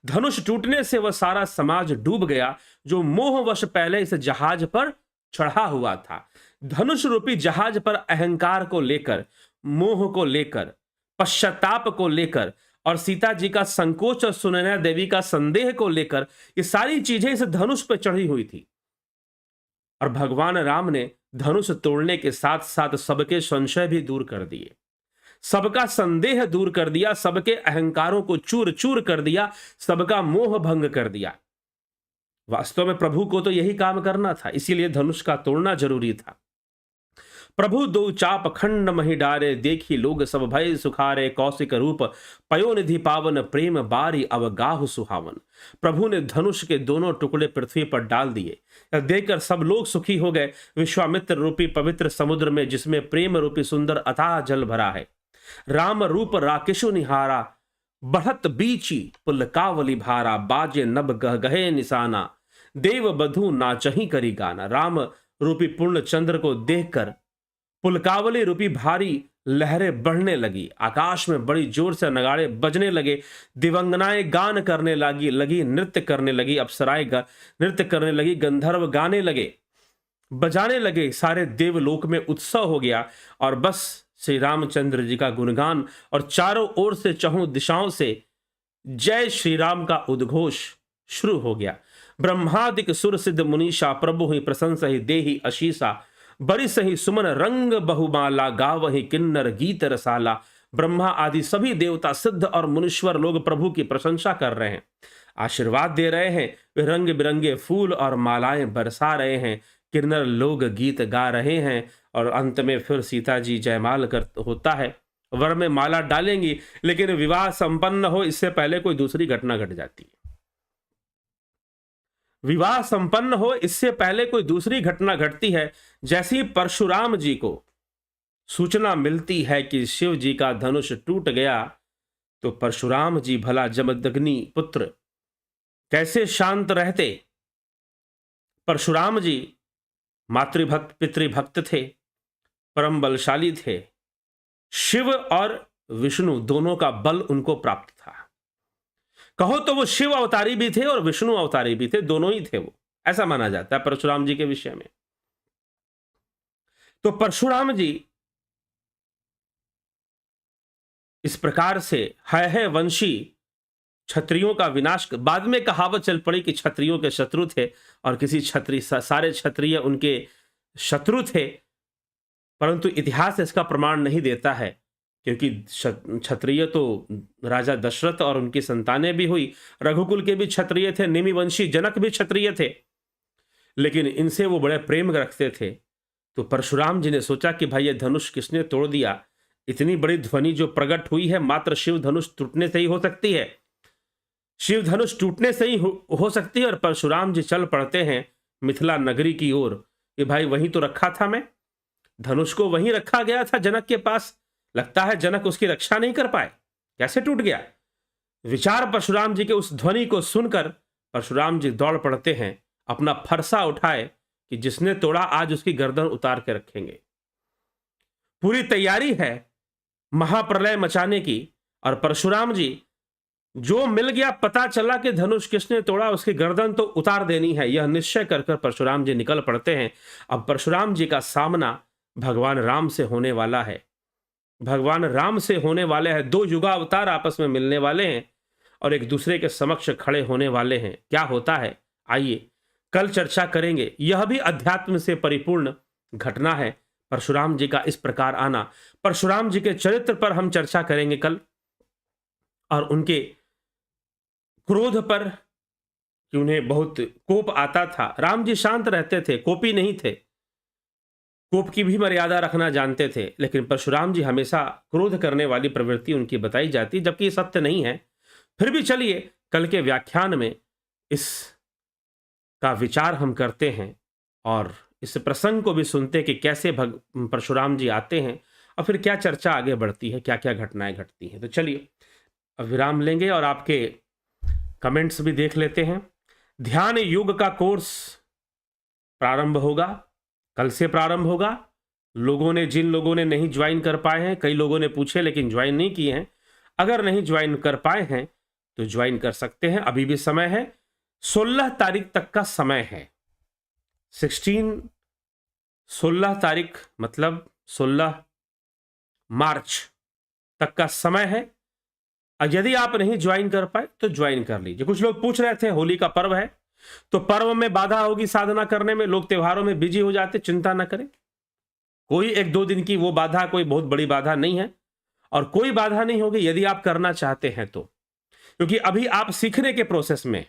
धनुष टूटने से वह सारा समाज डूब गया जो मोहवश पहले इस जहाज पर चढ़ा हुआ था। धनुष रूपी जहाज पर अहंकार को लेकर, मोह को लेकर, पश्चाताप को लेकर और सीता जी का संकोच और सुनैना देवी का संदेह को लेकर ये सारी चीजें इस धनुष पर चढ़ी हुई थी। और भगवान राम ने धनुष तोड़ने के साथ साथ सबके संशय भी दूर कर दिए, सबका संदेह दूर कर दिया, सबके अहंकारों को चूर चूर कर दिया, सबका मोह भंग कर दिया। वास्तव में प्रभु को तो यही काम करना था, इसीलिए धनुष का तोड़ना जरूरी था। प्रभु दो चाप खंड मही डारे देखी लोग सब भय सुखारे कौशिक रूप पयोनिधि पावन प्रेम बारी अवगाह सुहावन। प्रभु ने धनुष के दोनों टुकड़े पृथ्वी पर डाल दिए, देखकर सब लोग सुखी हो गए। विश्वामित्र रूपी पवित्र समुद्र में जिसमें प्रेम रूपी सुंदर अथाह जल भरा है, राम रूप राकेशु निहारा बढ़त बीची पुलकावली भारा बाजे नभ गह गहे निशाना देव बधु नाचही करी गाना। राम रूपी पूर्ण चंद्र को देखकर पुलकावली रूपी भारी लहरें बढ़ने लगी, आकाश में बड़ी जोर से नगाड़े बजने लगे, दिवंगनाएं गान करने लगी नृत्य करने लगी, अप्सराएं नृत्य करने लगी, गंधर्व गाने लगे, बजाने लगे। सारे देवलोक में उत्सव हो गया और बस श्री रामचंद्र जी का गुणगान और चारों ओर से चहुं दिशाओं से जय श्री राम का उद्घोष शुरू हो गया। ब्रह्मादिक सुर सिद्ध मुनीषा प्रभु ही प्रशंसा ही देहि अशीसा, बड़ी सही सुमन रंग बहुमाला गावहि किन्नर गीत रसाला। ब्रह्मा आदि सभी देवता सिद्ध और मुनीश्वर लोग प्रभु की प्रशंसा कर रहे हैं, आशीर्वाद दे रहे हैं, वे रंग बिरंगे फूल और मालाएं बरसा रहे हैं, किन्नर लोग गीत गा रहे हैं और अंत में फिर सीता जी जयमाल कर होता है, वर में माला डालेंगी, लेकिन विवाह संपन्न हो इससे पहले कोई दूसरी घटना घट जाती है। विवाह संपन्न हो इससे पहले कोई दूसरी घटना घटती है। जैसी परशुराम जी को सूचना मिलती है कि शिव जी का धनुष टूट गया, तो परशुराम जी भला जमदग्नि पुत्र कैसे शांत रहते। परशुराम जी मातृभक्त पितृभक्त थे, परम बलशाली थे, शिव और विष्णु दोनों का बल उनको प्राप्त था। कहो तो वो शिव अवतारी भी थे और विष्णु अवतारी भी थे, दोनों ही थे वो, ऐसा माना जाता है परशुराम जी के विषय में। तो परशुराम जी इस प्रकार से है वंशी क्षत्रियों का विनाश, बाद में कहावत चल पड़ी कि क्षत्रियों के शत्रु थे और किसी क्षत्रिय सारे क्षत्रिय उनके शत्रु थे, परंतु इतिहास इसका प्रमाण नहीं देता है, क्योंकि क्षत्रिय तो राजा दशरथ और उनकी संतानें भी हुई, रघुकुल के भी क्षत्रिय थे, निमि वंशी जनक भी क्षत्रिय थे, लेकिन इनसे वो बड़े प्रेम रखते थे। तो परशुराम जी ने सोचा कि भाई ये धनुष किसने तोड़ दिया, इतनी बड़ी ध्वनि जो प्रकट हुई है मात्र शिव धनुष टूटने से ही हो सकती है, शिव धनुष टूटने से ही हो सकती है। और परशुराम जी चल पड़ते हैं मिथिला नगरी की ओर कि भाई वहीं तो रखा था, मैं धनुष को वहीं रखा गया था जनक के पास, लगता है जनक उसकी रक्षा नहीं कर पाए, कैसे टूट गया। विचार परशुराम जी के उस ध्वनि को सुनकर परशुराम जी दौड़ पड़ते हैं, अपना फरसा उठाए कि जिसने तोड़ा आज उसकी गर्दन उतार के रखेंगे। पूरी तैयारी है महाप्रलय मचाने की, और परशुराम जी जो मिल गया, पता चला कि धनुष किसने तोड़ा, उसकी गर्दन तो उतार देनी है, यह निश्चय कर परशुराम जी निकल पड़ते हैं। अब परशुराम जी का सामना भगवान राम से होने वाला है, भगवान राम से होने वाले हैं, दो युगावतार आपस में मिलने वाले हैं और एक दूसरे के समक्ष खड़े होने वाले हैं। क्या होता है आइए कल चर्चा करेंगे, यह भी अध्यात्म से परिपूर्ण घटना है, परशुराम जी का इस प्रकार आना। परशुराम जी के चरित्र पर हम चर्चा करेंगे कल, और उनके क्रोध पर कि उन्हें बहुत कोप आता था। राम जी शांत रहते थे, कोपी नहीं थे, कोप की भी मर्यादा रखना जानते थे, लेकिन परशुराम जी हमेशा क्रोध करने वाली प्रवृत्ति उनकी बताई जाती, जबकि ये सत्य नहीं है। फिर भी चलिए कल के व्याख्यान में इस का विचार हम करते हैं और इस प्रसंग को भी सुनते कि कैसे परशुराम जी आते हैं और फिर क्या चर्चा आगे बढ़ती है, क्या क्या घटनाएं घटती हैं। तो चलिए अब विराम लेंगे और आपके कमेंट्स भी देख लेते हैं। ध्यान योग का कोर्स प्रारंभ होगा, कल से प्रारंभ होगा। जिन लोगों ने नहीं ज्वाइन कर पाए हैं, कई लोगों ने पूछे लेकिन ज्वाइन नहीं किए हैं, अगर नहीं ज्वाइन कर पाए हैं तो ज्वाइन कर सकते हैं, अभी भी समय है। 16 तारीख तक का समय है, 16 तारीख मतलब 16 मार्च तक का समय है। यदि आप नहीं ज्वाइन कर पाए तो ज्वाइन कर लीजिए। कुछ लोग पूछ रहे थे होली का पर्व है तो पर्व में बाधा होगी साधना करने में, लोग त्योहारों में बिजी हो जाते, चिंता ना करें, कोई 1-2 दिन की वो बाधा कोई बहुत बड़ी बाधा नहीं है और कोई बाधा नहीं होगी यदि आप करना चाहते हैं तो, क्योंकि अभी आप सीखने के प्रोसेस में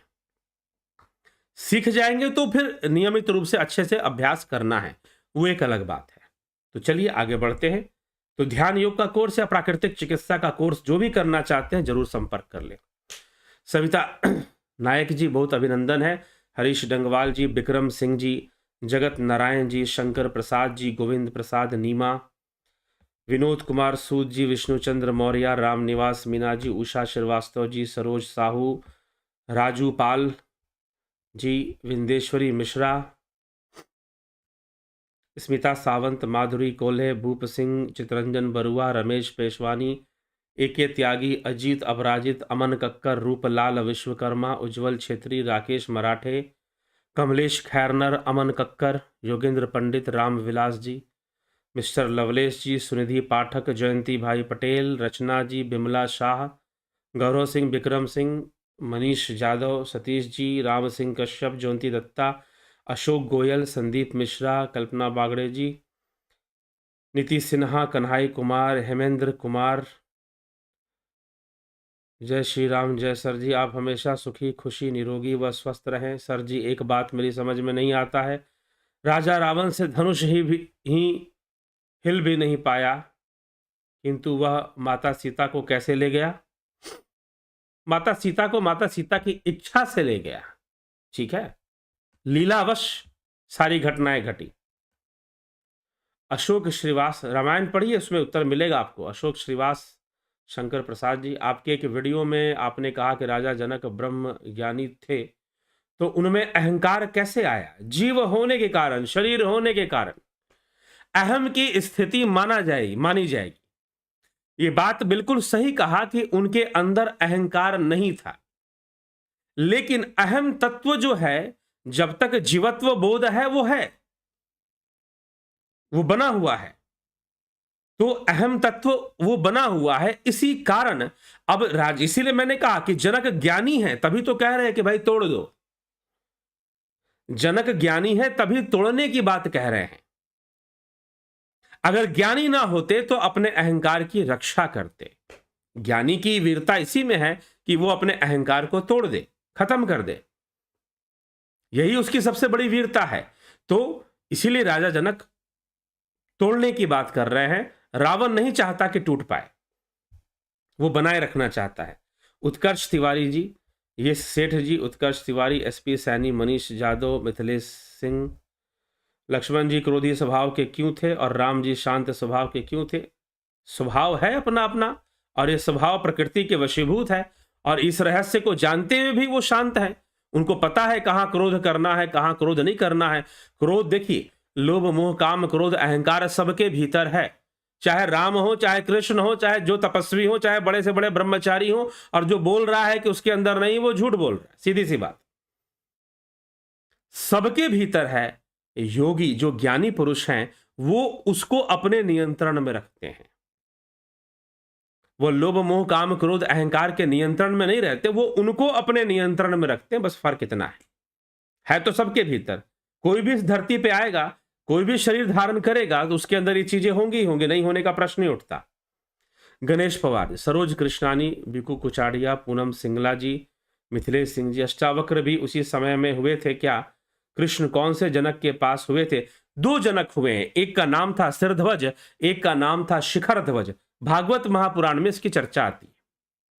सीख जाएंगे तो फिर नियमित रूप से अच्छे से अभ्यास करना है, वो एक अलग बात है। तो चलिए आगे बढ़ते हैं। तो ध्यान योग का कोर्स या प्राकृतिक चिकित्सा का कोर्स जो भी करना चाहते हैं जरूर संपर्क कर लें। सविता नायक जी बहुत अभिनंदन है, हरीश डंगवाल जी, विक्रम सिंह जी, जगत नारायण जी, शंकर प्रसाद जी, गोविंद प्रसाद नीमा, विनोद कुमार सूद जी, विष्णुचंद्र मौर्य, राम निवास मीना जी, उषा श्रीवास्तव जी, सरोज साहू, राजू पाल जी, विंदेश्वरी मिश्रा, स्मिता सावंत, माधुरी कोल्हे, भूप सिंह, चितरंजन बरुआ, रमेश पेशवानी, एके त्यागी, अजीत अपराजित, अमन कक्कर, रूपलाल विश्वकर्मा, उज्जवल छेत्री, राकेश मराठे, कमलेश खैरनर, अमन कक्कर, योगेंद्र पंडित, राम विलास जी, मिस्टर लवलेश जी, सुनिधि पाठक, जयंती भाई पटेल, रचना जी, बिमला शाह, गौरव सिंह, विक्रम सिंह, मनीष यादव, सतीश जी, राम सिंह कश्यप, ज्योति दत्ता, अशोक गोयल, संदीप मिश्रा, कल्पना बागड़े जी, नीतीश सिन्हा, कन्हाई कुमार, हेमेंद्र कुमार, जय श्री राम। जय सर जी, आप हमेशा सुखी, खुशी, निरोगी व स्वस्थ रहें। सर जी, एक बात मेरी समझ में नहीं आता है, राजा रावण से धनुष ही हिल भी नहीं पाया, किंतु वह माता सीता को कैसे ले गया? माता सीता को माता सीता की इच्छा से ले गया। ठीक है, लीलावश सारी घटनाएं घटी। अशोक श्रीवास, रामायण पढ़िए, उसमें उत्तर मिलेगा आपको। अशोक श्रीवास, शंकर प्रसाद जी, आपके एक वीडियो में आपने कहा कि राजा जनक ब्रह्म ज्ञानी थे, तो उनमें अहंकार कैसे आया? जीव होने के कारण, शरीर होने के कारण अहम की स्थिति मानी जाएगी। ये बात बिल्कुल सही कहा कि उनके अंदर अहंकार नहीं था, लेकिन अहम तत्व जो है, जब तक जीवत्व बोध है वो बना हुआ है, तो अहम तत्व वो बना हुआ है। इसी कारण अब इसीलिए मैंने कहा कि जनक ज्ञानी है, तभी तो कह रहे हैं कि भाई तोड़ दो। जनक ज्ञानी है तभी तोड़ने की बात कह रहे हैं। अगर ज्ञानी ना होते तो अपने अहंकार की रक्षा करते। ज्ञानी की वीरता इसी में है कि वो अपने अहंकार को तोड़ दे, खत्म कर दे, यही उसकी सबसे बड़ी वीरता है। तो इसीलिए राजा जनक तोड़ने की बात कर रहे हैं। रावण नहीं चाहता कि टूट पाए, वो बनाए रखना चाहता है। उत्कर्ष तिवारी जी, ये सेठ जी, उत्कर्ष तिवारी, एसपी सैनी, मनीष यादव, मिथिलेश सिंह, लक्ष्मण जी क्रोधी स्वभाव के क्यों थे और राम जी शांत स्वभाव के क्यों थे? स्वभाव है अपना अपना, और ये स्वभाव प्रकृति के वशीभूत है, और इस रहस्य को जानते हुए भी वो शांत है। उनको पता है कहां क्रोध करना है, कहां क्रोध नहीं करना है। क्रोध देखिए, लोभ मोह काम क्रोध अहंकार सबके भीतर है, चाहे राम हो, चाहे कृष्ण हो, चाहे जो तपस्वी हो, चाहे बड़े से बड़े ब्रह्मचारी हो, और जो बोल रहा है कि उसके अंदर नहीं, वो झूठ बोल रहा है। सीधी सी बात, सबके भीतर है। योगी जो ज्ञानी पुरुष हैं, वो उसको अपने नियंत्रण में रखते हैं। वो लोभ मोह काम क्रोध अहंकार के नियंत्रण में नहीं रहते, वो उनको अपने नियंत्रण में रखते हैं। बस फर्क इतना है तो सबके भीतर। कोई भी इस धरती पे आएगा, कोई भी शरीर धारण करेगा, तो उसके अंदर ये चीजें होंगी नहीं होने का प्रश्न नहीं उठता। गणेश पवार, सरोज कृष्णानी, बिकू कुचाड़िया, पूनम सिंगला जी, मिथिलेश सिंह जी, अष्टावक्र भी उसी समय में हुए थे क्या? कृष्ण कौन से जनक के पास हुए थे? दो जनक हुए हैं, एक का नाम था सिरध्वज, एक का नाम था शिखर ध्वज। भागवत महापुराण में इसकी चर्चा आती है।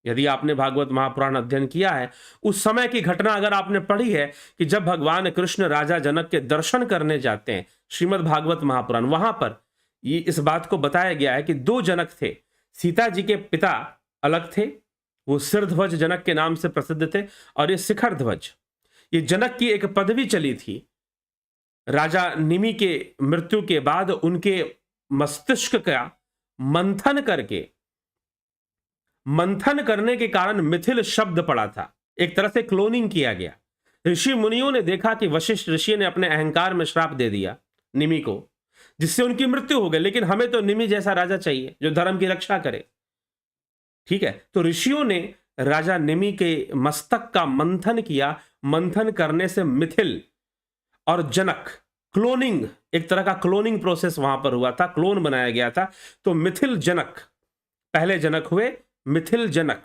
यदि आपने भागवत महापुराण अध्ययन किया है, उस समय की घटना अगर आपने पढ़ी है कि जब भगवान कृष्ण राजा जनक के दर्शन करने जाते हैं, श्रीमद् भागवत महापुराण, वहां पर ये इस बात को बताया गया है कि दो जनक थे। सीता जी के पिता अलग थे, वो सिरध्वज जनक के नाम से प्रसिद्ध थे, और ये शिखर ध्वज, ये जनक की एक पदवी चली थी। राजा निमि के मृत्यु के बाद उनके मस्तिष्क का मंथन करने के कारण मिथिल शब्द पड़ा था। एक तरह से क्लोनिंग किया गया। ऋषि मुनियों ने देखा कि वशिष्ठ ऋषि ने अपने अहंकार में श्राप दे दिया निमि को, जिससे उनकी मृत्यु हो गई। लेकिन हमें तो निमि जैसा राजा चाहिए जो धर्म की रक्षा करे। ठीक है, तो ऋषियों ने राजा निमि के मस्तक का मंथन किया। मंथन करने से मिथिल और जनक, क्लोनिंग, एक तरह का क्लोनिंग प्रोसेस वहां पर हुआ था, क्लोन बनाया गया था। तो मिथिल जनक पहले जनक हुए, मिथिल जनक,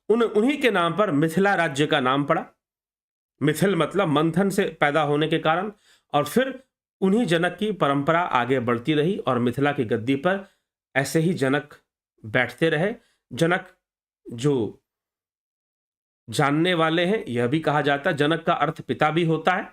उन्हीं के नाम पर मिथिला राज्य का नाम पड़ा। मिथिल मतलब मंथन से पैदा होने के कारण, और फिर उन्हीं जनक की परंपरा आगे बढ़ती रही, और मिथिला की गद्दी पर ऐसे ही जनक बैठते रहे। जनक जो जानने वाले हैं, यह भी कहा जाता है जनक का अर्थ पिता भी होता है।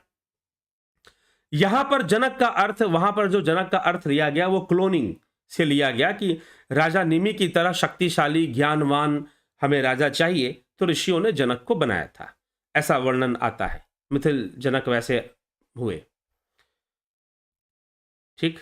यहां पर जनक का अर्थ, वहां पर जो जनक का अर्थ लिया गया वो क्लोनिंग से लिया गया कि राजा निमि की तरह शक्तिशाली ज्ञानवान हमें राजा चाहिए, तो ऋषियों ने जनक को बनाया था, ऐसा वर्णन आता है। मिथिल जनक वैसे हुए। ठीक,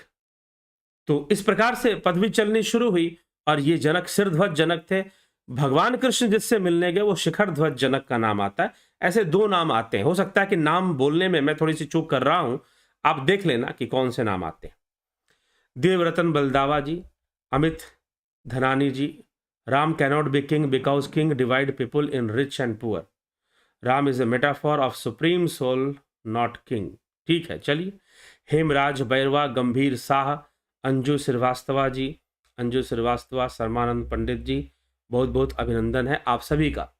तो इस प्रकार से पदवी चलनी शुरू हुई, और ये जनक सिरध्वज जनक थे। भगवान कृष्ण जिससे मिलने गए वो शिखर ध्वज जनक का नाम आता है। ऐसे दो नाम आते हैं, हो सकता है कि नाम बोलने में मैं थोड़ी सी चूक कर रहा हूं, आप देख लेना कि कौन से नाम आते हैं। Devratan Baldawa ji, Amit Dhanani ji, Ram cannot be king because king divide people in rich and poor, Ram is a metaphor of supreme soul not king. ठीक है, चलिए। हेमराज बैरवा, गंभीर शाह, अंजू श्रीवास्तवा जी, अंजू श्रीवास्तवा, शर्मानंद पंडित जी, बहुत बहुत अभिनंदन है आप सभी का।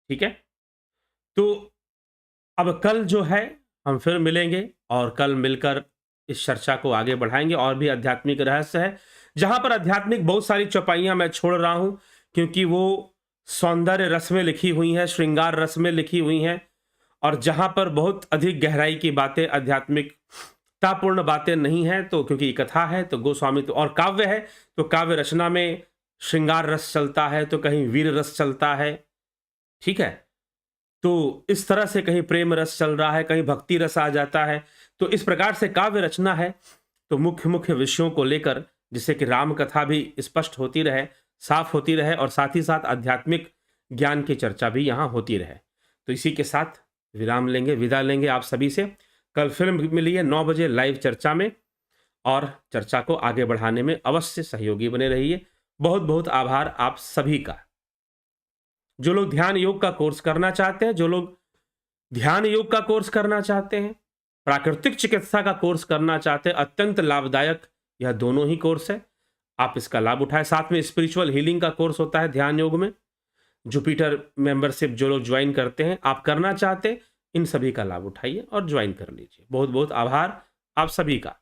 ठीक है, तो अब कल जो है हम फिर मिलेंगे और कल मिलकर इस चर्चा को आगे बढ़ाएंगे। और भी आध्यात्मिक रहस्य है, जहां पर आध्यात्मिक बहुत सारी चौपाइयां मैं छोड़ रहा हूं क्योंकि वो सौंदर्य रस में लिखी हुई हैं, श्रृंगार रस में लिखी हुई हैं, और जहां पर बहुत अधिक गहराई की बातें, आध्यात्मिकतापूर्ण बातें नहीं हैं, तो क्योंकि कथा है तो गोस्वामी तो, और काव्य है तो काव्य रचना में श्रृंगार रस चलता है तो कहीं वीर रस चलता है। ठीक है, तो इस तरह से कहीं प्रेम रस चल रहा है, कहीं भक्ति रस आ जाता है। तो इस प्रकार से काव्य रचना है तो मुख्य मुख्य विषयों को लेकर, जिससे कि राम कथा भी स्पष्ट होती रहे, साफ होती रहे, और साथ ही साथ आध्यात्मिक ज्ञान की चर्चा भी यहाँ होती रहे। तो इसी के साथ विराम लेंगे, विदा लेंगे आप सभी से। कल फिर मिलिए 9 बजे लाइव चर्चा में, और चर्चा को आगे बढ़ाने में अवश्य सहयोगी बने रहिए। बहुत बहुत आभार आप सभी का। जो लोग ध्यान योग का कोर्स करना चाहते हैं, जो लोग ध्यान योग का कोर्स करना चाहते हैं, प्राकृतिक चिकित्सा का कोर्स करना चाहते हैं, अत्यंत लाभदायक यह दोनों ही कोर्स है, आप इसका लाभ उठाएं। साथ में स्पिरिचुअल हीलिंग का कोर्स होता है ध्यान योग में, जुपिटर मेंबरशिप जो लोग ज्वाइन करते हैं, आप करना चाहते, इन सभी का लाभ उठाइए और ज्वाइन कर लीजिए। बहुत बहुत आभार आप सभी का।